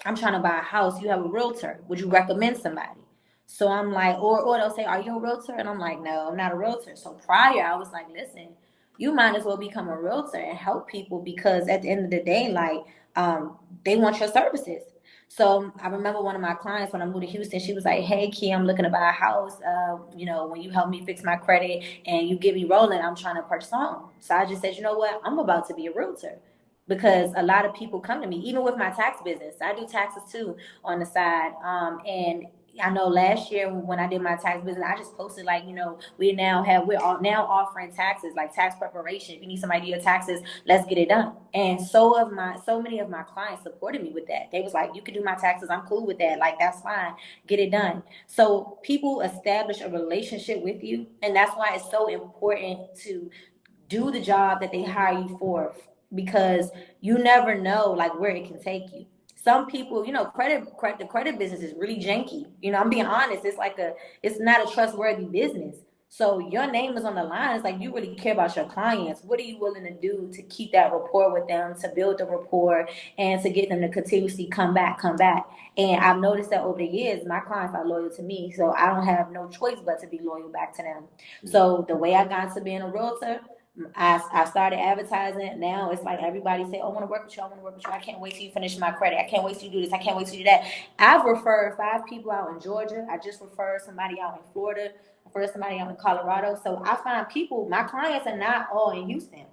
I'm trying to buy a house. You have a realtor. Would you recommend somebody?" So I'm like, or they'll say, "Are you a realtor?" And I'm like, "No, I'm not a realtor." So prior, I was like, "Listen, you might as well become a realtor and help people, because at the end of the day, like, they want your services." So I remember one of my clients when I moved to Houston, she was like, "Hey, Key, I'm looking to buy a house. When you help me fix my credit and you get me rolling, I'm trying to purchase a home." So I just said, you know what? I'm about to be a realtor, because a lot of people come to me, even with my tax business. I do taxes too on the side. And I know last year when I did my tax business, I just posted like, we're all now offering taxes, like tax preparation. If you need somebody to do your taxes, let's get it done. And so many of my clients supported me with that. They was like, "You can do my taxes. I'm cool with that. Like that's fine. Get it done." So people establish a relationship with you, and that's why it's so important to do the job that they hire you for, because you never know like where it can take you. Some people, the credit business is really janky. I'm being honest. It's not a trustworthy business. So your name is on the line. It's like you really care about your clients. What are you willing to do to keep that rapport with them, to build the rapport, and to get them to continuously come back, come back? And I've noticed that over the years, my clients are loyal to me, so I don't have no choice but to be loyal back to them. So the way I got into being a realtor, I started advertising. Now it's like everybody say, "Oh, I want to work with you. I want to work with you. I can't wait till you finish my credit. I can't wait till you do this. I can't wait till you do that." I've referred 5 people out in Georgia. I just referred somebody out in Florida. I referred somebody out in Colorado. So I find people. My clients are not all in Houston.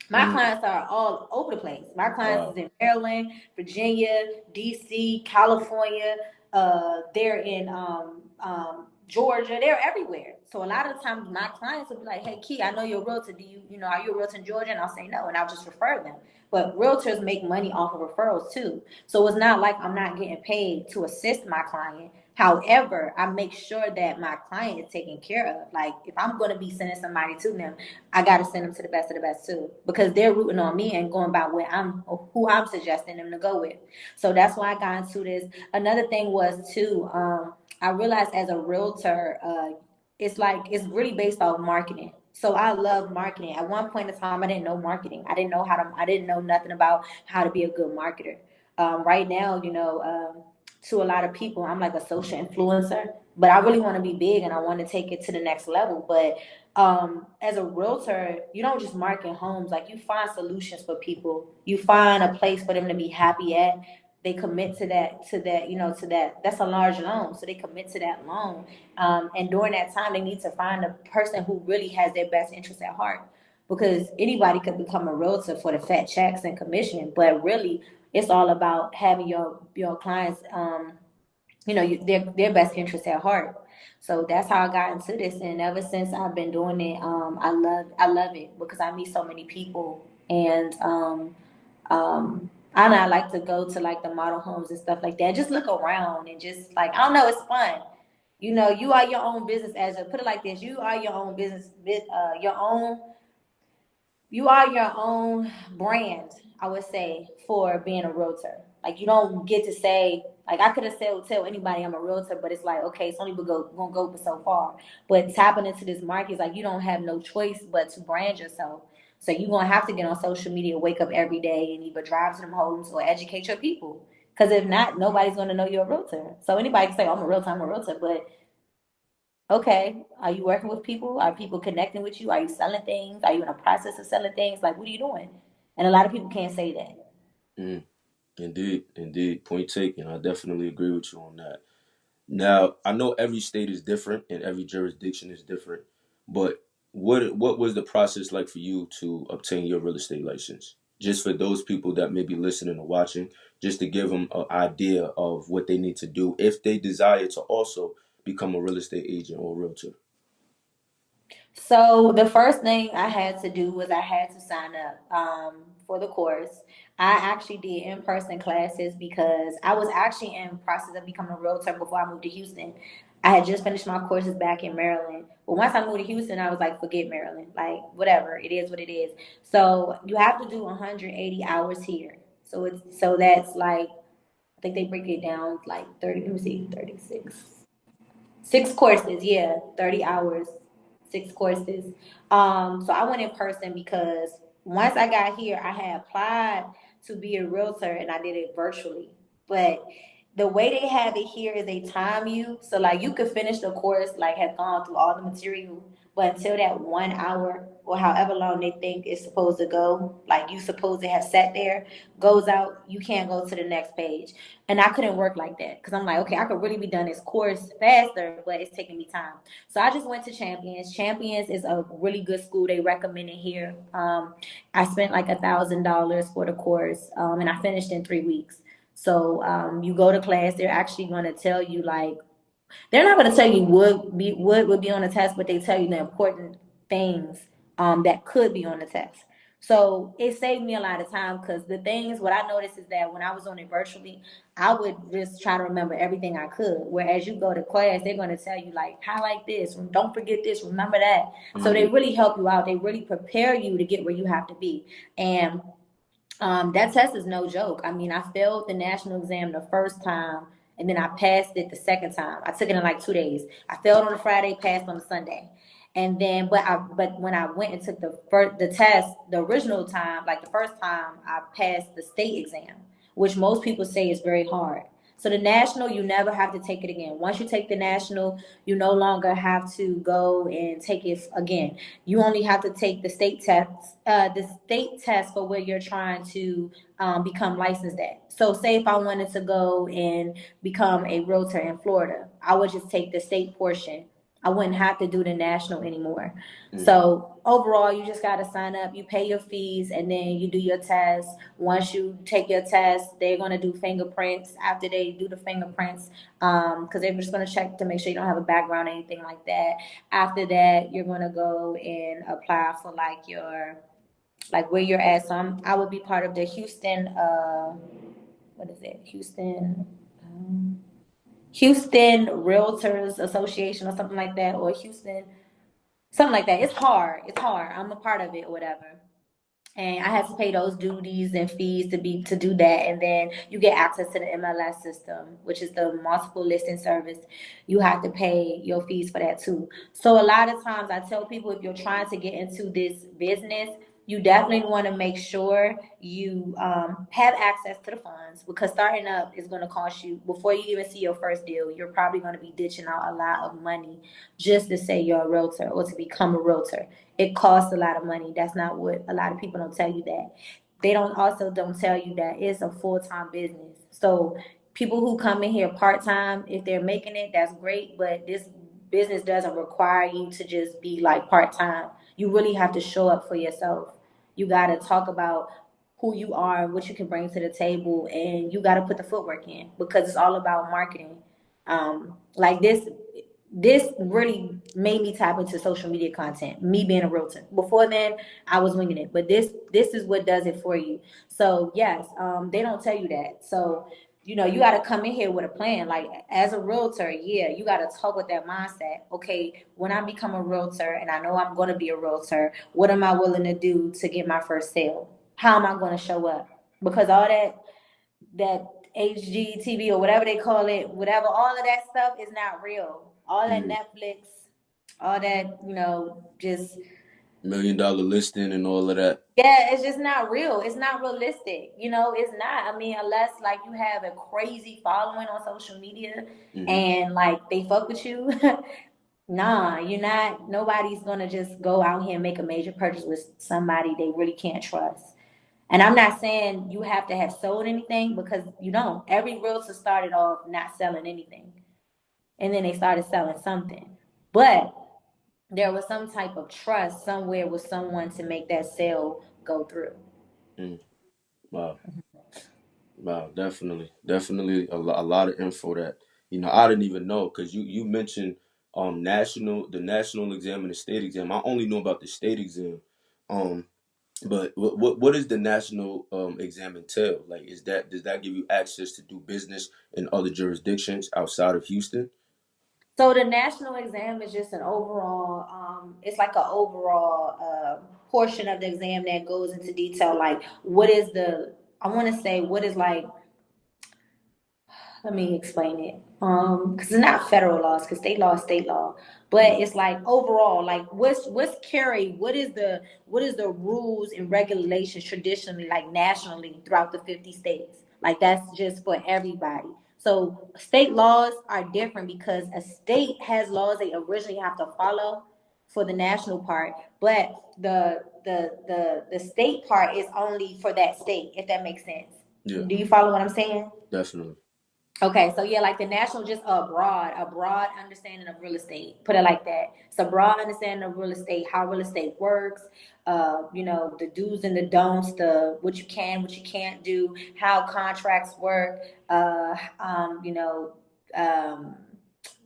My Mm, clients are all over the place. My clients is wow. in Maryland, Virginia, DC, California. They're in Georgia. They're everywhere. So a lot of times my clients will be like, "Hey, Key, I know you're a realtor. Are you a realtor in Georgia?" And I'll say no, and I'll just refer them. But realtors make money off of referrals too. So it's not like I'm not getting paid to assist my client. However, I make sure that my client is taken care of. Like if I'm going to be sending somebody to them, I got to send them to the best of the best too, because they're rooting on me and going by who I'm suggesting them to go with. So that's why I got into this. Another thing was too, I realized as a realtor, it's really based off marketing. So I love marketing. At one point in time, I didn't know marketing. I didn't know nothing about how to be a good marketer. Right now, to a lot of people, I'm like a social influencer, but I really want to be big and I want to take it to the next level. But as a realtor, you don't just market homes. Like you find solutions for people. You find a place for them to be happy at. They commit to that. That's a large loan. So they commit to that loan. And during that time, they need to find a person who really has their best interest at heart. Because anybody could become a realtor for the fat checks and commission, but really, it's all about having your clients, their best interest at heart. So that's how I got into this, and ever since I've been doing it, I love it because I meet so many people, and I like to go to like the model homes and stuff like that. Just look around and just like I don't know, it's fun. You are your own business, as a put it like this. You are your own business, your own you are your own brand, I would say, for being a realtor. Like you don't get to say, like I could have said tell anybody I'm a realtor, but it's like, okay, it's only gonna go but so far. But tapping into this market is like you don't have no choice but to brand yourself. So you're gonna have to get on social media, wake up every day and either drive to them homes or educate your people. Because if not, nobody's gonna know you're a realtor. So anybody can say, oh, I'm a realtor, but okay, are you working with people? Are people connecting with you? Are you selling things? Are you in a process of selling things? Like, what are you doing? And a lot of people can't say that. Mm, indeed, indeed. Point taken. I definitely agree with you on that. Now, I know every state is different and every jurisdiction is different, but what was the process like for you to obtain your real estate license? Just for those people that may be listening or watching, just to give them an idea of what they need to do if they desire to also become a real estate agent or realtor. So the first thing I had to do was I had to sign up for the course. I actually did in-person classes because I was actually in process of becoming a realtor before I moved to Houston. I had just finished my courses back in Maryland. But once I moved to Houston, I was like, forget Maryland. Like, whatever. It is what it is. So you have to do 180 hours here. So that's like, I think they break it down like 30, let me see, 36. 6 courses, yeah, 30 hours, 6 courses. So I went in person because once I got here, I had applied to be a realtor and I did it virtually. But the way they have it here is they time you. So like you could finish the course, like have gone through all the material, but until that 1 hour or however long they think it's supposed to go, like you supposed to have sat there, goes out, you can't go to the next page. And I couldn't work like that because I'm like, okay, I could really be done this course faster, but it's taking me time. So I just went to Champions. Champions is a really good school. They recommend it here. I spent like $1,000 for the course, and I finished in 3 weeks. So you go to class. They're actually going to tell you like they're not going to tell you what would be on the test, but they tell you the important things that could be on the test. So it saved me a lot of time because the things what I noticed is that when I was on it virtually, I would just try to remember everything I could. Whereas you go to class, they're going to tell you like highlight this, don't forget this, remember that. So they Mm-hmm. really help you out. They really prepare you to get where you have to be. And that test is no joke. I mean, I failed the national exam the first time, and then I passed it the second time. I took it in like 2 days. I failed on a Friday, passed on a Sunday, and then but when I went and took the test the original time, like the first time, I passed the state exam, which most people say is very hard. So the national, you never have to take it again. Once you take the national, you no longer have to go and take it again. You only have to take the state test for where you're trying to become licensed at. So, say if I wanted to go and become a realtor in Florida, I would just take the state portion. I wouldn't have to do the national anymore. Mm-hmm. So overall, you just got to sign up. You pay your fees, and then you do your test. Once you take your test, they're gonna do fingerprints. After they do the fingerprints, because they're just gonna check to make sure you don't have a background or anything like that. After that, you're gonna go and apply for like your like where you're at. So I would be part of the Houston. What is it? Houston Realtors Association or something like that, or Houston something like that. It's hard. It's hard. I'm a part of it or whatever. And I had to pay those duties and fees to do that, and then you get access to the MLS system, which is the multiple listing service. You have to pay your fees for that too. So a lot of times I tell people if you're trying to get into this business, you definitely want to make sure you have access to the funds because starting up is going to cost you before you even see your first deal. You're probably going to be ditching out a lot of money just to say you're a realtor or to become a realtor. It costs a lot of money. That's not what a lot of people don't tell you that. They don't tell you that it's a full-time business. So people who come in here part-time, if they're making it, that's great, but this business doesn't require you to just be like part-time. You really have to show up for yourself. You got to talk about who you are and what you can bring to the table, and you got to put the footwork in because it's all about marketing. Like this really made me tap into social media content, me being a realtor. Before then I was winging it, but this is what does it for you. So yes, they don't tell you that. So you got to come in here with a plan. Like as a realtor, yeah, you got to talk with that mindset. Okay, when I become a realtor and I know I'm going to be a realtor, what am I willing to do to get my first sale? How am I going to show up? Because all that HGTV or whatever they call it, whatever, all of that stuff is not real. All that Mm. Netflix, all that, just $1 million listing and all of that. yeah, it's just not real. It's not realistic. It's not. I mean, unless like you have a crazy following on social media Hmm. and like they fuck with you, nah, you're not. Nobody's gonna just go out here and make a major purchase with somebody they really can't trust. And I'm not saying you have to have sold anything because you don't. Every realtor started off not selling anything, and then they started selling something. But there was some type of trust somewhere with someone to make that sale go through. Mm. Wow. Wow. Definitely. Definitely a lot of info that, I didn't even know because you mentioned the national exam and the state exam. I only know about the state exam. Um, but what is the national exam entail? Like, does that give you access to do business in other jurisdictions outside of Houston? So the national exam is just an overall, it's like an overall portion of the exam that goes into detail, like what is I want to say what is like, let me explain it. Because it's not federal laws, because state law, but Mm. it's like overall, like what's carried, what is the rules and regulations traditionally, like nationally throughout the 50 states. Like that's just for everybody. So state laws are different because a state has laws they originally have to follow for the national part, but the state part is only for that state, if that makes sense. Yeah, Do you follow what I'm saying? definitely. Okay, so yeah, like the national, just a broad understanding of real estate. Put it like that. It's a broad understanding of real estate, how real estate works. The do's and the don'ts, the what you can, what you can't do, how contracts work. Um,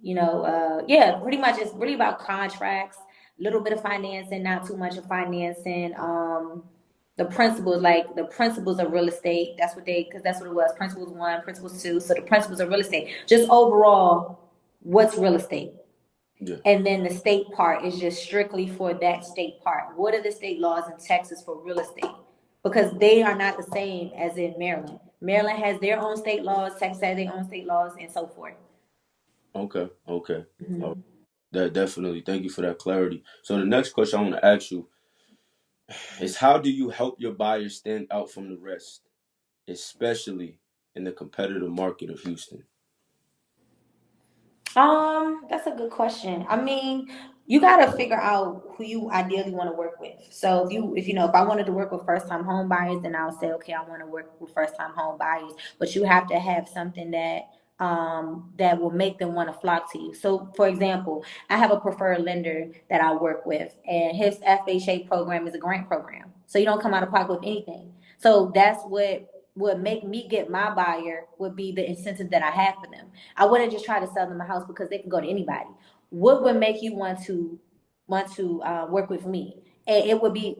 yeah, pretty much it's really about contracts. A little bit of financing, not too much of financing. The principles of real estate. Because that's what it was. Principles one, principles two. So the principles of real estate. Just overall, what's real estate? Yeah. And then the state part is just strictly for that state part. What are the state laws in Texas for real estate? Because they are not the same as in Maryland. Maryland has their own state laws, Texas has their own state laws, and so forth. Okay. Okay. Oh, Mhm. that definitely. Thank you for that clarity. So the next question I want to ask you is, how do you help your buyers stand out from the rest, especially in the competitive market of Houston? That's a good question. I mean, you gotta figure out who you ideally want to work with. So if I wanted to work with first time home buyers, then I'll say, okay, I want to work with first time home buyers. But you have to have something that will make them want to flock to you. So, for example, I have a preferred lender that I work with, and his FHA program is a grant program. So you don't come out of pocket with anything. So that's what would make me get my buyer would be the incentive that I have for them. I wouldn't just try to sell them a house because they can go to anybody. What would make you want to work with me? And it would be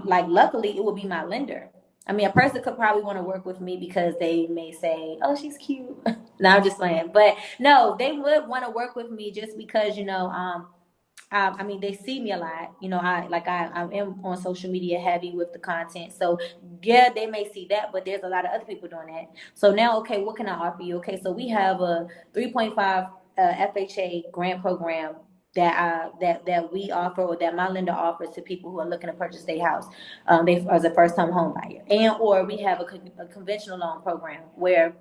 like luckily it would be my lender. I mean, a person could probably want to work with me because they may say, "Oh, she's cute." No, I'm just playing, but no, they would want to work with me just because I mean, they see me a lot. I am on social media heavy with the content. So yeah, they may see that, but there's a lot of other people doing that. So now, okay, what can I offer you? Okay, so we have a 3.5 FHA grant program that we offer, or that my lender offers to people who are looking to purchase their house. They as a first time home buyer, and or we have a conventional loan program where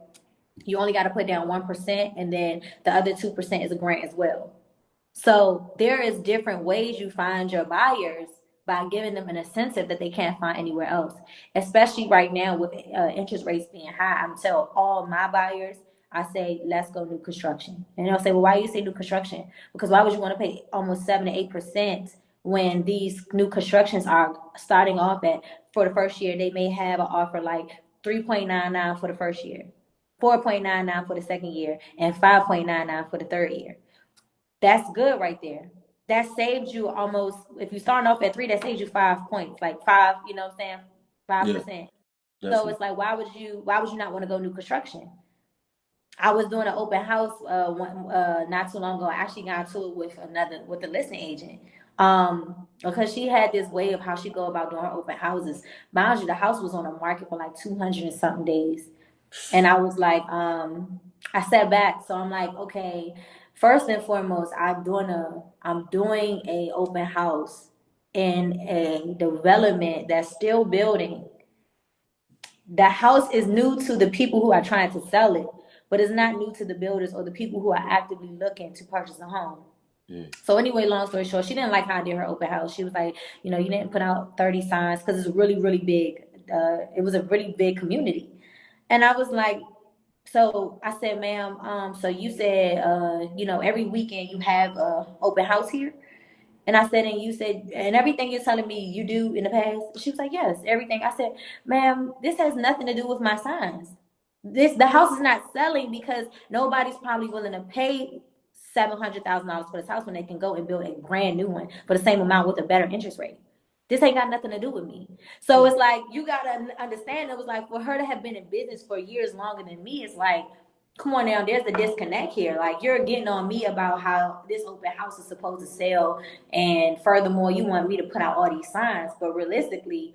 you only got to put down 1%, and then the other 2% is a grant as well. So there is different ways you find your buyers by giving them an incentive that they can't find anywhere else. Especially right now with interest rates being high, I'm telling all my buyers, I say, let's go new construction. And they'll say, well, why do you say new construction? Because why would you want to pay almost 7 to 8% when these new constructions are starting off at, for the first year, they may have an offer like 3.99 for the first year, 4.99 for the second year, and 5.99 for the third year. That's good right there. That saves you almost, if you start off at three, that saves you 5 points, like five, what I'm saying, Yeah, 5%. So definitely. it's like, why would you not want to go new construction? I was doing an open house not too long ago. I actually got into it with a listing agent. Because she had this way of how she go about doing her open houses. Mind you, the house was on the market for like 200 and something days. And I was like, I sat back. So I'm like, okay, first and foremost, I'm doing a open house in a development that's still building. The house is new to the people who are trying to sell it, but it's not new to the builders or the people who are actively looking to purchase a home. So anyway, long story short, she didn't like how I did her open house. She was like, you didn't put out 30 signs because it's really, really big. It was a really big community. And I was like, so I said, ma'am, so you said, every weekend you have a open house here? And I said, and you said, and everything you're telling me you do in the past? She was like, yes, everything. I said, ma'am, this has nothing to do with my signs. The house is not selling because nobody's probably willing to pay $700,000 for this house when they can go and build a brand new one for the same amount with a better interest rate. This ain't got nothing to do with me. So it's like, you gotta understand, it was like, for her to have been in business for years longer than me, it's like, come on now, there's a disconnect here. Like, you're getting on me about how this open house is supposed to sell, and furthermore, you want me to put out all these signs, but realistically,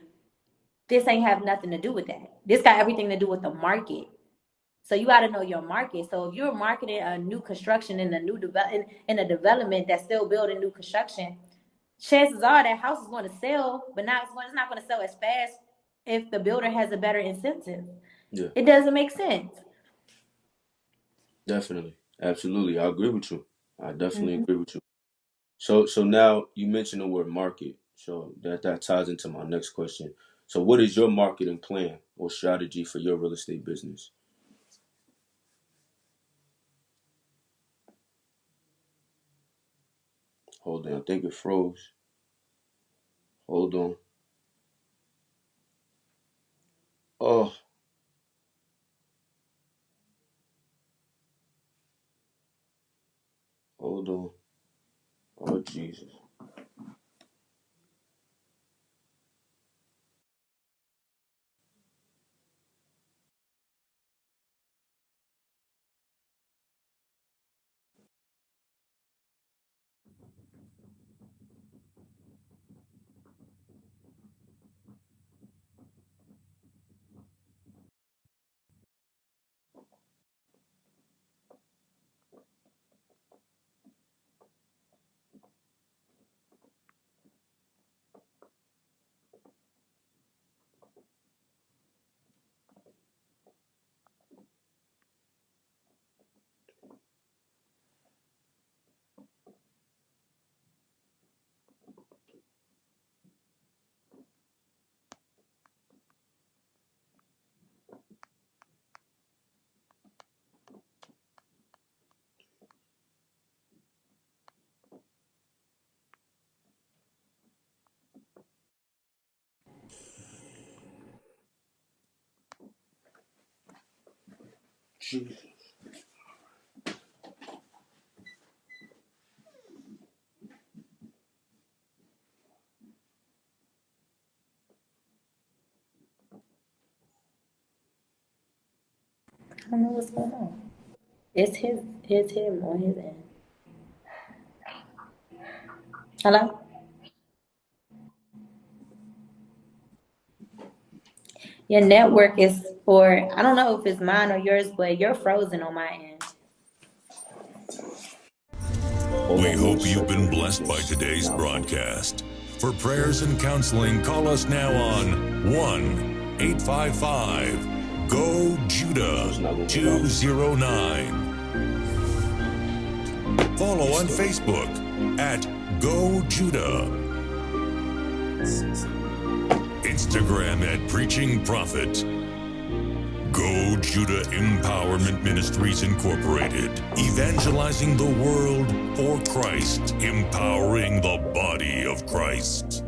this ain't have nothing to do with that. This got everything to do with the market. So you got to know your market. So if you're marketing a new construction in a development that's still building new construction, chances are that house is going to sell, but it's not going to sell as fast if the builder has a better incentive. Yeah. It doesn't make sense. Definitely. Absolutely. I agree with you. I definitely agree with you. So now you mentioned the word market. So that ties into my next question. So what is your marketing plan or strategy for your real estate business? Hold on. I think it froze. Hold on. Oh, hold on. Oh, Jesus. Jesus. I don't know what's going on. It's him on his end. Hello? Your network is I don't know if it's mine or yours, but you're frozen on my end. We hope you've been blessed by today's broadcast. For prayers and counseling, call us now on 1-855-GO-JUDAH-209. Follow on Facebook at Go Judah. Instagram at Preaching Prophet. Go Judah Empowerment Ministries Incorporated, evangelizing the world for Christ, empowering the body of Christ.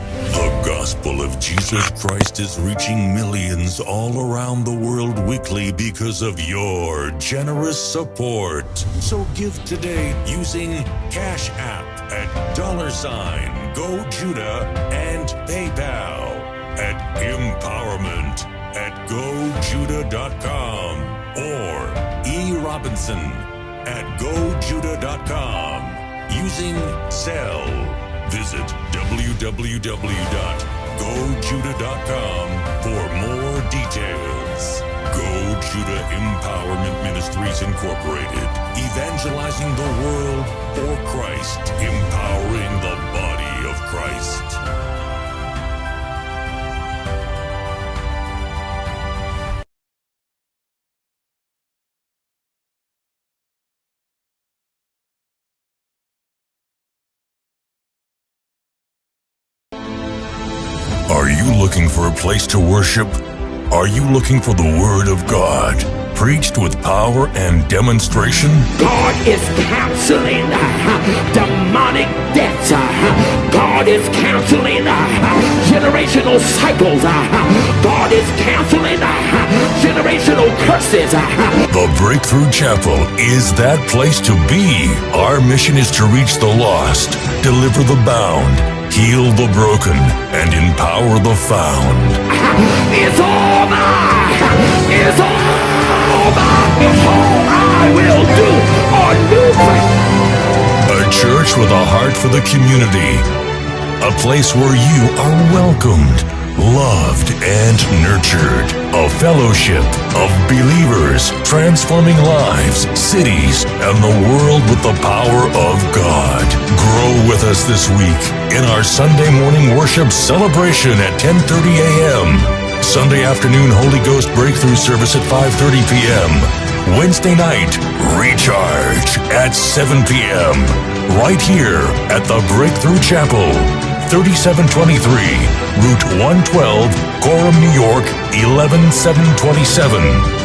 The gospel of Jesus Christ is reaching millions all around the world weekly because of your generous support. So give today using Cash App at $GoJudah and PayPal at Empowerment at gojudah.com or erobinson at gojudah.com using Zelle. Visit www.gojudah.com for more details. Go Judah Empowerment Ministries Incorporated, evangelizing the world for Christ, empowering the body of Christ. Are you looking for a place to worship? Are you looking for the Word of God, preached with power and demonstration? God is counseling demonic debts. God is counseling generational cycles. God is counseling generational curses. The Breakthrough Chapel is that place to be. Our mission is to reach the lost, deliver the bound, heal the broken, and empower the found. It's over! It's over! Behold, I will do a new thing. A church with a heart for the community. A place where you are welcomed, loved, and nurtured. A fellowship of believers transforming lives, cities, and the world with the power of God. Grow with us this week in our Sunday morning worship celebration at 10:30 a.m. Sunday afternoon Holy Ghost Breakthrough service at 5:30 p.m. Wednesday night, Recharge at 7 p.m. Right here at the Breakthrough Chapel, 3723 Route 112, Gorham, New York, 11727,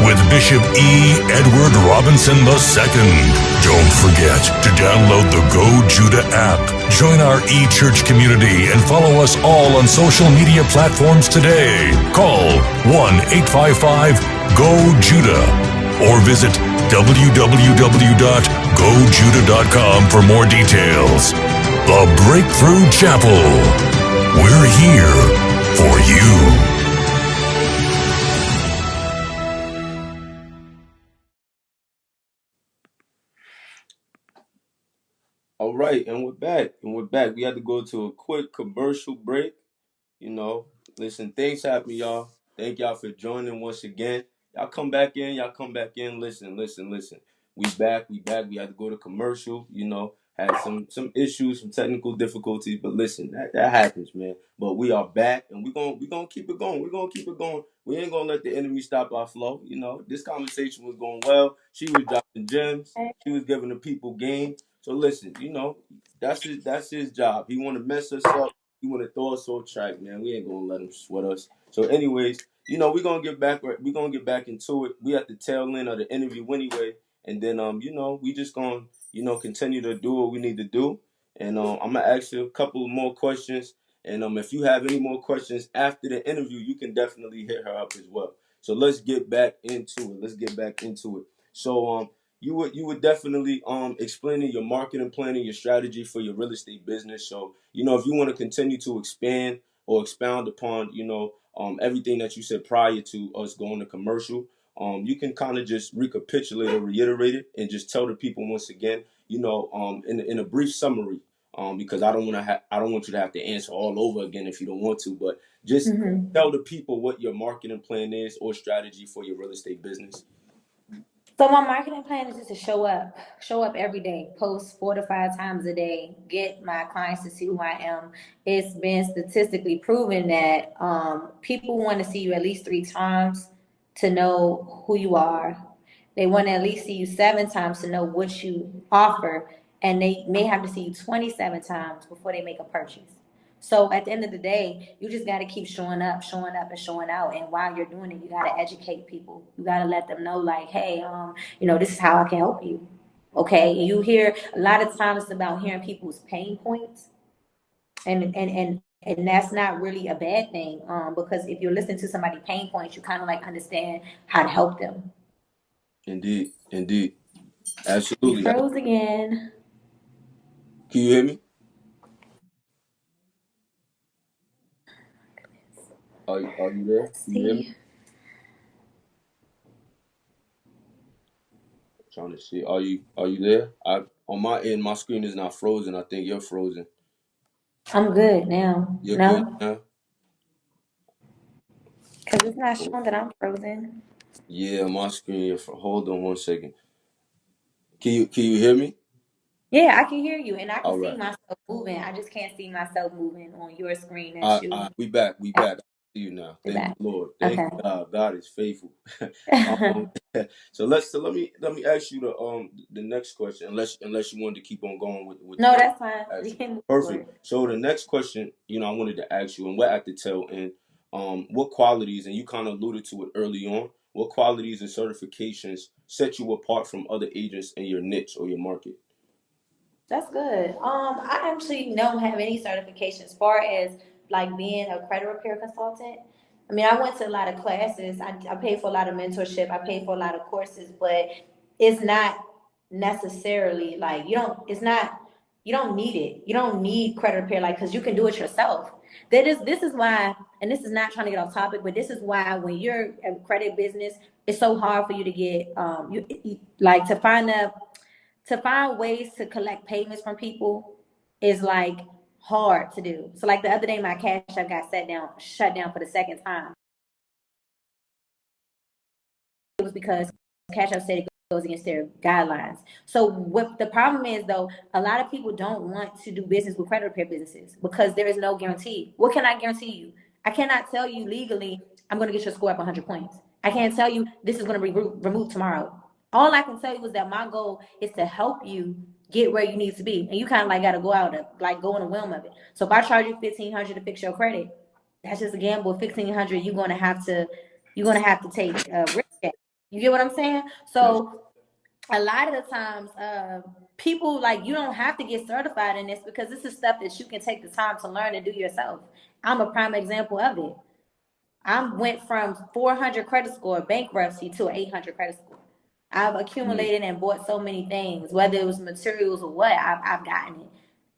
with Bishop E. Edward Robinson II. Don't forget to download the Go Judah app, join our e-church community, and follow us all on social media platforms today. Call 1-855-GO-JUDAH or visit www.gojudah.com for more details. The Breakthrough Chapel. We're here for you. All right, and we're back. We had to go to a quick commercial break. You know, listen, things happen, y'all. Thank y'all for joining once again. Y'all come back in. Listen. We back. We had to go to commercial. Had some issues, some technical difficulties, but listen, that happens, man. But we are back, and we gonna keep it going. We're gonna keep it going. We ain't gonna let the enemy stop our flow. This conversation was going well. She was dropping gems. She was giving the people game. So listen, that's his job. He want to mess us up. He want to throw us off track, man. We ain't gonna let him sweat us. So, anyways, we're gonna get back. We're gonna get back into it. We at the tail end of the interview anyway, and then we just gonna continue to do what we need to do. And I'm gonna ask you a couple more questions. And if you have any more questions after the interview, you can definitely hit her up as well. So let's get back into it. So you would definitely explaining your marketing planning, your strategy for your real estate business. So if you want to continue to expand or expound upon everything that you said prior to us going to commercial, you can kind of just recapitulate or reiterate it and just tell the people once again, in a brief summary, because I don't want you to have to answer all over again if you don't want to, but just tell the people what your marketing plan is or strategy for your real estate business. So my marketing plan is just to show up every day, post 4 to 5 times a day, get my clients to see who I am. It's been statistically proven that people want to see you at least 3 times to know who you are. They want to at least see you 7 times to know what you offer, and they may have to see you 27 times before they make a purchase. So at the end of the day, you just got to keep showing up and showing out. And while you're doing it, you got to educate people. You got to let them know, like, hey, this is how I can help you. Okay. And you hear a lot of times it's about hearing people's pain points. And that's not really a bad thing. Because if you're listening to somebody's pain points, you kind of like understand how to help them. Indeed. You Absolutely. froze again. Can you hear me? Are you there? Let's Can you hear me? see. Trying to see. Are you there? On my end, my screen is not frozen. I think you're frozen. I'm good now. You're good No, now? because it's not Oh, showing that I'm frozen. yeah, my screen. Hold on one second. Can you hear me? Yeah, I can hear you, and I can All see right. myself moving. I just can't see myself moving on your screen that you We back. We have back. I see you now. to Thank back. you, Lord. Thank Okay. you, God. God is faithful. um, so let me ask you the next question. Unless you wanted to keep on going with the No, question. that's fine. We can move forward. Perfect. So the next question, I wanted to ask you, and we're at the tail end. What qualities, and you kind of alluded to it early on. What qualities and certifications set you apart from other agents in your niche or your market? That's good. I actually don't have any certification as far as like being a credit repair consultant. I mean, I went to a lot of classes. I paid for a lot of mentorship. I paid for a lot of courses, but it's not necessarily like you don't need it. You don't need credit repair like because you can do it yourself. This is why, and this is not trying to get off topic, but this is why when you're a credit business, it's so hard for you to get like to find ways to collect payments from people is like hard to do. So like the other day, my Cash App got shut down for the second time. It was because Cash App said it goes against their guidelines. So what the problem is though, a lot of people don't want to do business with credit repair businesses because there is no guarantee. What can I guarantee you? I cannot tell you legally I'm going to get your score up 100 points. I can't tell you this is going to be removed tomorrow. All I can tell you is that my goal is to help you get where you need to be, and you kind of like got to go out of like go in the realm of it. So if I charge you 1,500 to fix your credit, that's just a gamble. 1,500, you're gonna have to take a risk. You get what I'm saying? Yes. So a lot of the times, people like you don't have to get certified in this because this is stuff that you can take the time to learn and do yourself. I'm a prime example of it. I went from 400 credit score bankruptcy to an 800 credit score. I've Mm, accumulated and bought so many things, whether it was materials or what. I've gotten it.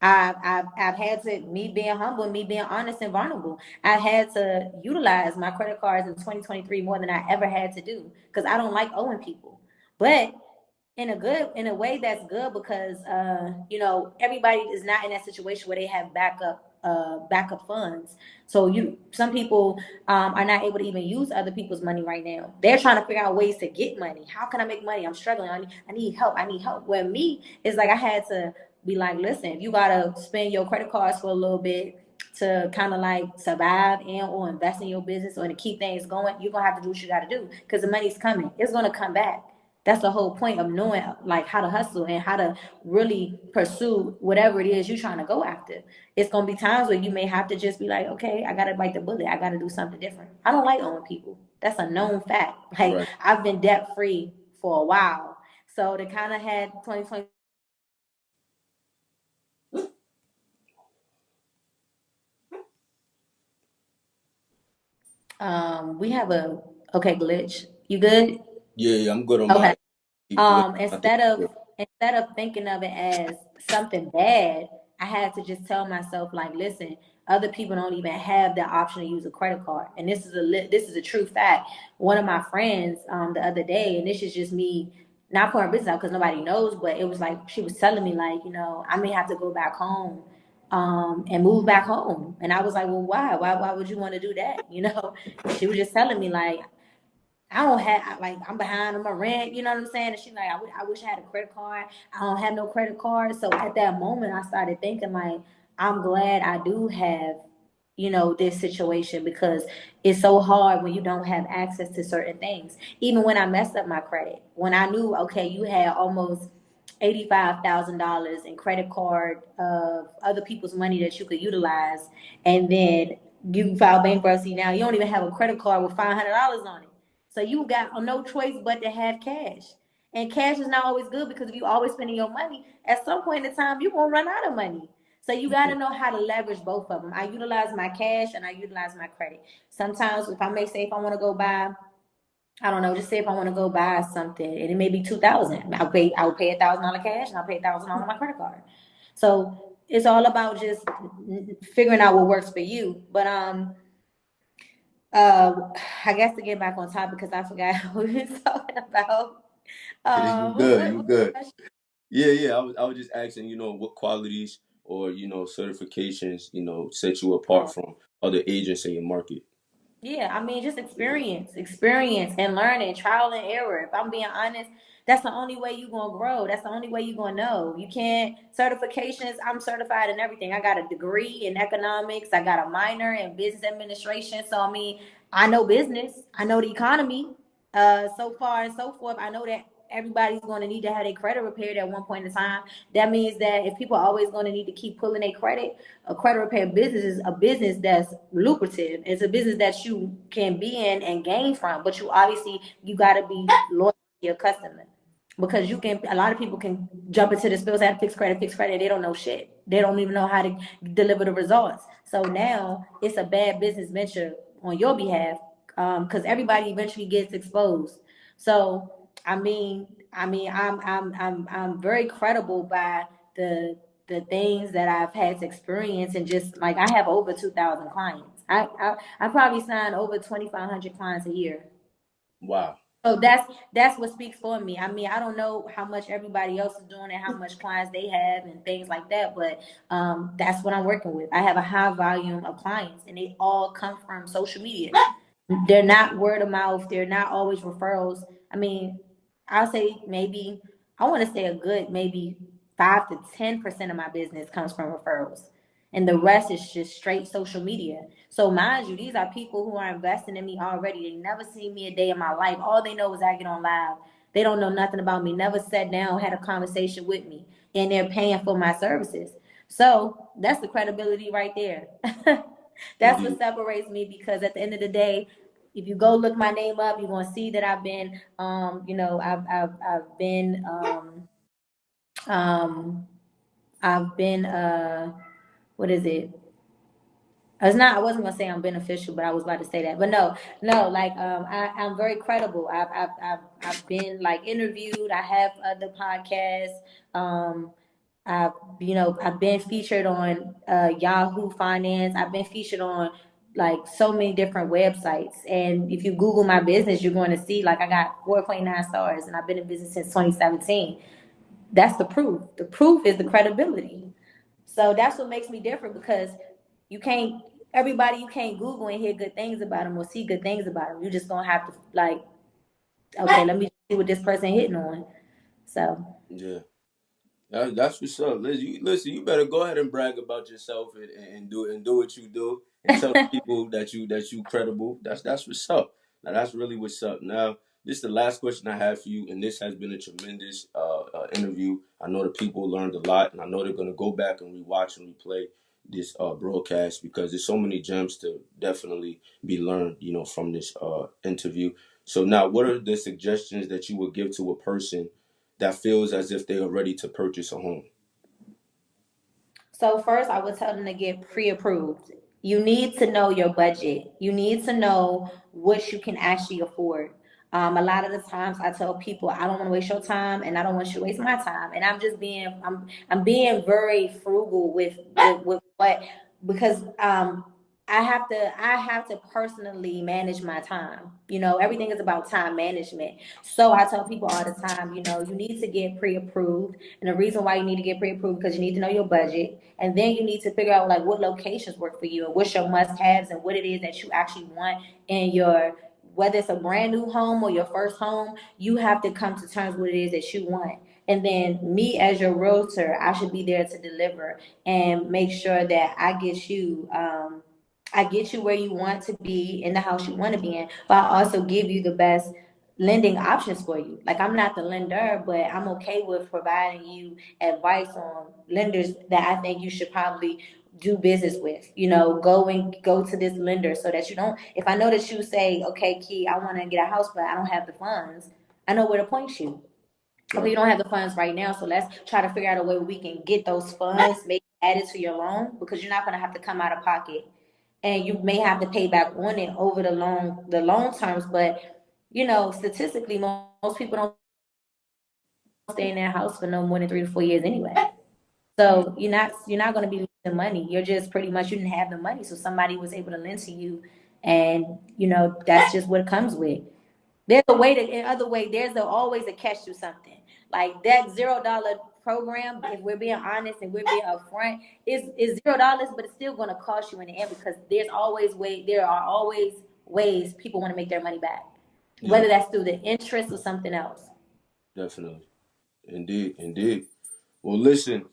I've had to me being humble, me being honest and vulnerable. I had to utilize my credit cards in 2023 more than I ever had to do because I don't like owing people. But in a way that's good because everybody is not in that situation where they have backup funds. So some people are not able to even use other people's money right now. They're trying to figure out ways to get money. How can I make money? I'm struggling. I need help. I need help. Where me, it's like I had to be like, listen, if you gotta spend your credit cards for a little bit to kind of like survive and or invest in your business or to keep things going, you're gonna have to do what you gotta do because the money's coming. It's gonna come back. That's the whole point of knowing like how to hustle and how to really pursue whatever it is you're trying to go after. It's gonna be times where you may have to just be like, okay, I gotta bite the bullet. I gotta do something different. I don't like owing people. That's a known fact. Like right. I've been debt free for a while. So to kind of had 2020. We have a okay glitch. You good? Yeah, yeah, I'm good on Okay. my keep glitching. I think Instead of thinking of it as something bad, I had to just tell myself like, listen, other people don't even have the option to use a credit card, and this is a true fact. One of my friends the other day, and this is just me not pouring business out because nobody knows, but it was like she was telling me like, I may have to go back home and move back home, and I was like, well, why? Why would you want to do that? And she was just telling me like I don't have like I'm behind on my rent, you know what I'm saying? And she like, I wish I had a credit card. I don't have no credit card. So at that moment I started thinking like, I'm glad I do have, this situation because it's so hard when you don't have access to certain things. Even when I messed up my credit, when I knew, okay, you had almost $85,000 in credit card of other people's money that you could utilize, and then you file bankruptcy now, you don't even have a credit card with $500 on it. So you got no choice but to have cash. And cash is not always good because if you always spending your money, at some point in time you won't run out of money. So you got to know how to leverage both of them. I utilize my cash and I utilize my credit. Sometimes if I want to go buy, I don't know, just say if I want to go buy something and it may be 2,000, I'll pay $1,000 cash and I'll pay $1,000 on my credit card. So it's all about just figuring out what works for you. But uh, I guess to get back on topic because I forgot what we were talking about. You good, you What good. question? Yeah. I was just asking, what qualities or certifications, set you apart from other agents in your market. Yeah, I mean, just experience and learning, trial and error. If I'm being honest, that's the only way you're gonna grow. That's the only way you're gonna know. You can't certifications. I'm certified in everything. I got a degree in economics. I got a minor in business administration. So I mean, I know business. I know the economy. So far and so forth. I know that everybody's going to need to have their credit repaired at one point in time. That means that if people are always going to need to keep pulling their credit, a credit repair business is a business that's lucrative. It's a business that you can be in and gain from, but you got to be loyal to your customer because you can. A lot of people can jump into this field, say fix credit. They don't know shit. They don't even know how to deliver the results. So now it's a bad business venture on your behalf because everybody eventually gets exposed. So I'm very credible by the the things that I've had to experience, and just like I have over 2,000 clients. I probably sign over 2,500 clients a year. Wow. So that's what speaks for me. I mean, I don't know how much everybody else is doing and how much clients they have and things like that, but that's what I'm working with. I have a high volume of clients, and they all come from social media. They're not word of mouth. They're not always referrals. I mean, I'll say maybe I want to say a good maybe 5 to 10% of my business comes from referrals, and the rest is just straight social media. So mind you, these are people who are investing in me already. They never seen me a day in my life. All they know is I get on live. They don't know nothing about me. Never sat down, had a conversation with me, and they're paying for my services. So that's the credibility right there. That's what Indeed. separates me because at the end of the day, if you go look my name up, you're gonna see that I've been, I've been, um, I've been, what is it? It's not. I wasn't gonna say I'm beneficial, but I was about to say that. But no, no. Like I'm very credible. I've been like interviewed. I have other podcasts. Um, I've been featured on Yahoo Finance. I've been featured on like so many different websites. And if you Google my business, you're going to see like I got 4.9 stars, and I've been in business since 2017. That's the proof. The proof is the credibility. So that's what makes me different because you can't everybody you can't Google and hear good things about them or see good things about them. You just gonna have to like, okay, let me see what this person hitting on. So Yeah. That's what's up. Listen, you better go ahead and brag about yourself and do what you do and tell people that you credible. That's what's up. Now that's really what's up. Now this is the last question I have for you, and this has been a tremendous interview. I know the people learned a lot, and I know they're gonna go back and rewatch and replay this broadcast because there's so many gems to definitely be learned, from this interview. So now, what are the suggestions that you would give to a person that feels as if they are ready to purchase a home? So first, I would tell them to get pre-approved. You need to know your budget. You need to know what you can actually afford. A lot of the times, I tell people I don't want to waste your time, and I don't want you to waste my time. And I'm being very frugal with what because I have to personally manage my time. Everything is about time management. So I tell people all the time, you need to get pre-approved. And the reason why you need to get pre-approved because you need to know your budget. And then you need to figure out like what locations work for you and what's your must-haves and what it is that you actually want in your whether it's a brand new home or your first home, you have to come to terms with what it is that you want. And then me as your realtor, I should be there to deliver and make sure that I get you where you want to be in the house you want to be in, but I also give you the best lending options for you. Like I'm not the lender, but I'm okay with providing you advice on lenders that I think you should probably do business with. Go to this lender so that you don't. If I know that you say, okay, Key, I want to get a house, but I don't have the funds, I know where to point you. Okay, Right. you don't have the funds right now, so let's try to figure out a way we can get those funds, maybe add it to your loan because you're not going to have to come out of pocket, and you may have to pay back on it over the loan terms. But statistically, most people don't stay in their house for no more than 3 to 4 years anyway. So you're not going to be losing money. You're just pretty much you didn't have the money, so somebody was able to lend to you, and that's just what it comes with. There's a way to, in other way, always a catch to something. Like that $0 program, if we're being honest and we're being upfront, is $0, but it's still gonna cost you in the end because there are always ways people want to make their money back. Yeah, Whether that's through the interest or something else. definitely. Indeed, indeed. Well, listen,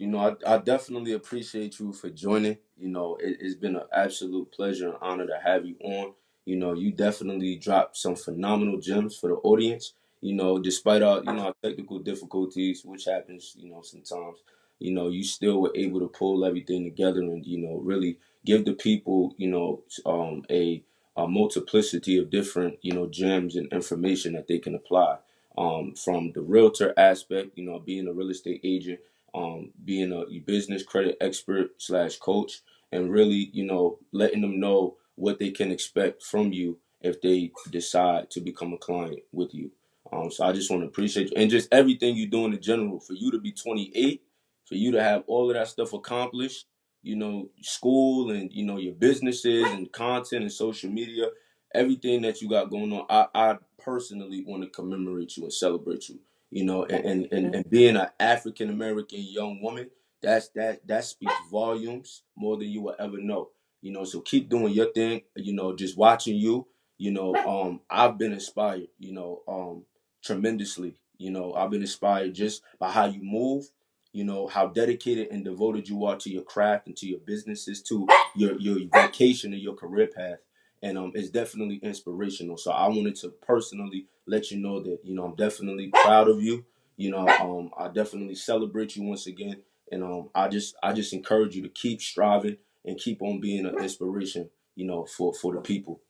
I definitely appreciate you for joining. It's been an absolute pleasure and honor to have you on. You definitely dropped some phenomenal gems for the audience. Despite our technical difficulties, which happens, sometimes, you still were able to pull everything together and, really give the people, a multiplicity of different, gems and information that they can apply. From the realtor aspect, being a real estate agent, being a business credit expert slash coach, and really, letting them know what they can expect from you if they decide to become a client with you. So I just want to appreciate you and just everything you're doing in general. For you to be 28, for you to have all of that stuff accomplished, school and your businesses and content and social media, everything that you got going on, I personally want to commemorate you and celebrate you. And being an African American young woman, that speaks volumes more than you will ever know. So keep doing your thing. Just watching you. I've been inspired. Tremendously. I've been inspired just by how you move. How dedicated and devoted you are to your craft and to your businesses, to your vocation and your career path. And it's definitely inspirational. So I wanted to personally let you know that I'm definitely proud of you. I definitely celebrate you once again, and I just encourage you to keep striving and keep on being an inspiration. For the people.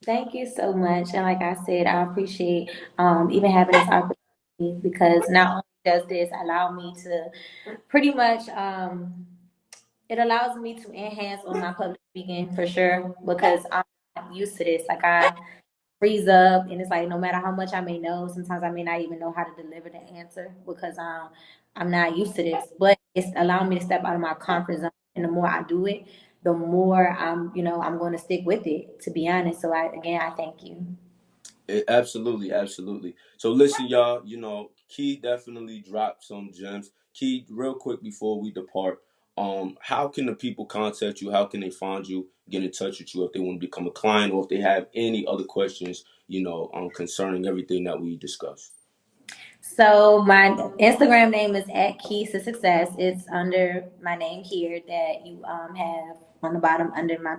Thank you so much. And like I said, I appreciate even having this opportunity because not only does this allow me to pretty much it allows me to enhance on my public speaking for sure because I'm not used to this. Like I freeze up and it's like no matter how much I may know, sometimes I may not even know how to deliver the answer because I'm not used to this. But it's allowing me to step out of my comfort zone, and the more I do it, the more I'm going to stick with it. To be honest, so I thank you. Absolutely, absolutely. So listen, y'all. Key definitely dropped some gems. Key, real quick before we depart, how can the people contact you? How can they find you? Get in touch with you if they want to become a client or if they have any other questions, concerning everything that we discussed. So my Instagram name is at Keys to Success. It's under my name here that you have on the bottom under my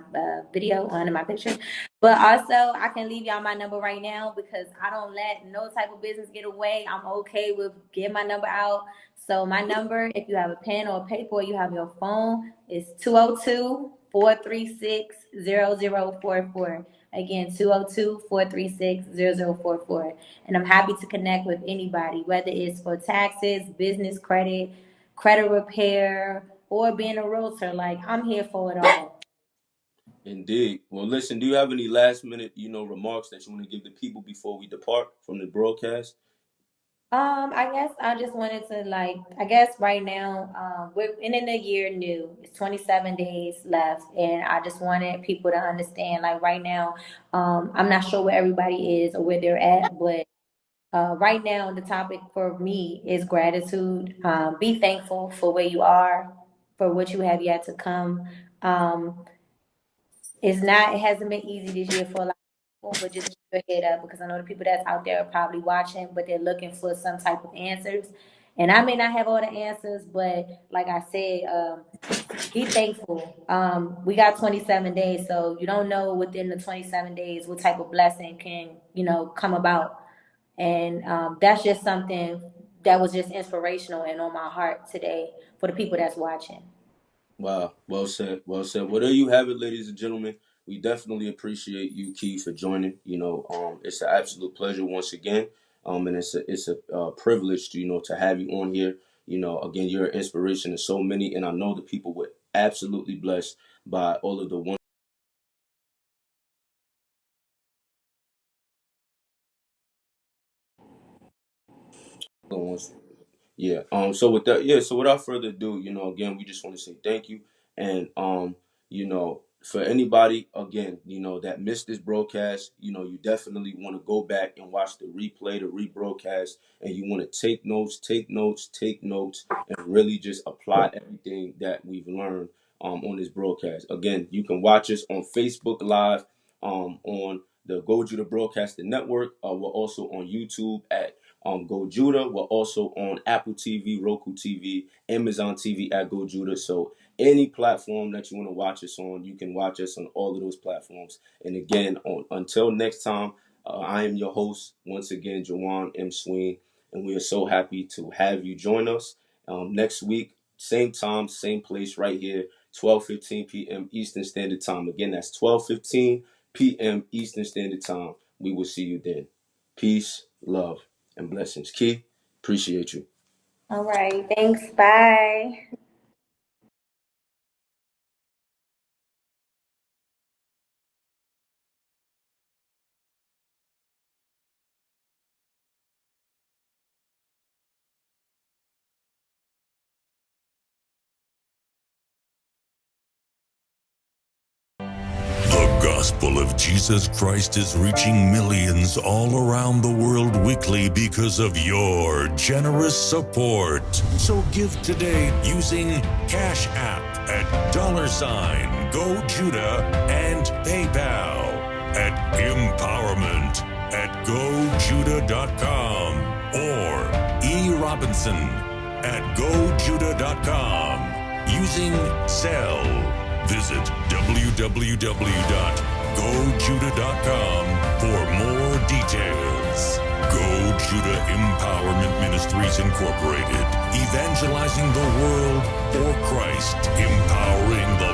video under my picture. But also I can leave y'all my number right now because I don't let no type of business get away. I'm okay with getting my number out. So my number, if you have a pen or a paper or you have your phone, is 202-436-0044. Again, 202-436-0044. And I'm happy to connect with anybody, whether it's for taxes, business credit repair, or being a realtor. Like, I'm here for it all. Indeed. Well, listen. Do you have any last minute, remarks that you want to give the people before we depart from the broadcast? I guess I just wanted to I guess right now, we're in the year new. It's 27 days left, and I just wanted people to understand, like right now, I'm not sure where everybody is or where they're at, but right now the topic for me is gratitude. Be thankful for where you are, for what you have yet to come. Um, it hasn't been easy this year for a lot of people, but just keep your head up because I know the people that's out there are probably watching, but they're looking for some type of answers. And I may not have all the answers, but like I said, be thankful. We got 27 days, so you don't know within the 27 days what type of blessing can, come about. And that's just something that was just inspirational and on my heart today for the people that's watching. Wow, well said, well said. Well, there you have it, ladies and gentlemen. We definitely appreciate you, Key, for joining. It's an absolute pleasure once again. And it's a privilege to to have you on here. Again, you're an inspiration to so many, and I know the people were absolutely blessed by all of the ones. Yeah. So with that, yeah. So without further ado, again, we just want to say thank you, and you know, for anybody, again, that missed this broadcast, you definitely want to go back and watch the replay, the rebroadcast, and you want to take notes, and really just apply everything that we've learned on this broadcast. Again, you can watch us on Facebook Live, on the Go Judah Broadcasting Network. We're also on YouTube at Go Judah. We're also on Apple TV, Roku TV, Amazon TV at Go Judah. So any platform that you want to watch us on, you can watch us on all of those platforms. And again, until next time, I am your host, once again, Jawaan M. Sween, and we are so happy to have you join us next week, same time, same place, right here, 12:15 p.m. Eastern Standard Time. Again, that's 12:15 p.m. Eastern Standard Time. We will see you then. Peace, love, and blessings. Key, appreciate you. All right. Thanks. Bye. The gospel of Jesus Christ is reaching millions all around the world weekly because of your generous support. So give today using Cash App at $GoJudah and PayPal at empowerment at gojudah.com or eRobinson at gojudah.com using Zelle. Visit www.gojudah.com for more details. Go Judah Empowerment Ministries Incorporated, evangelizing the world for Christ, empowering the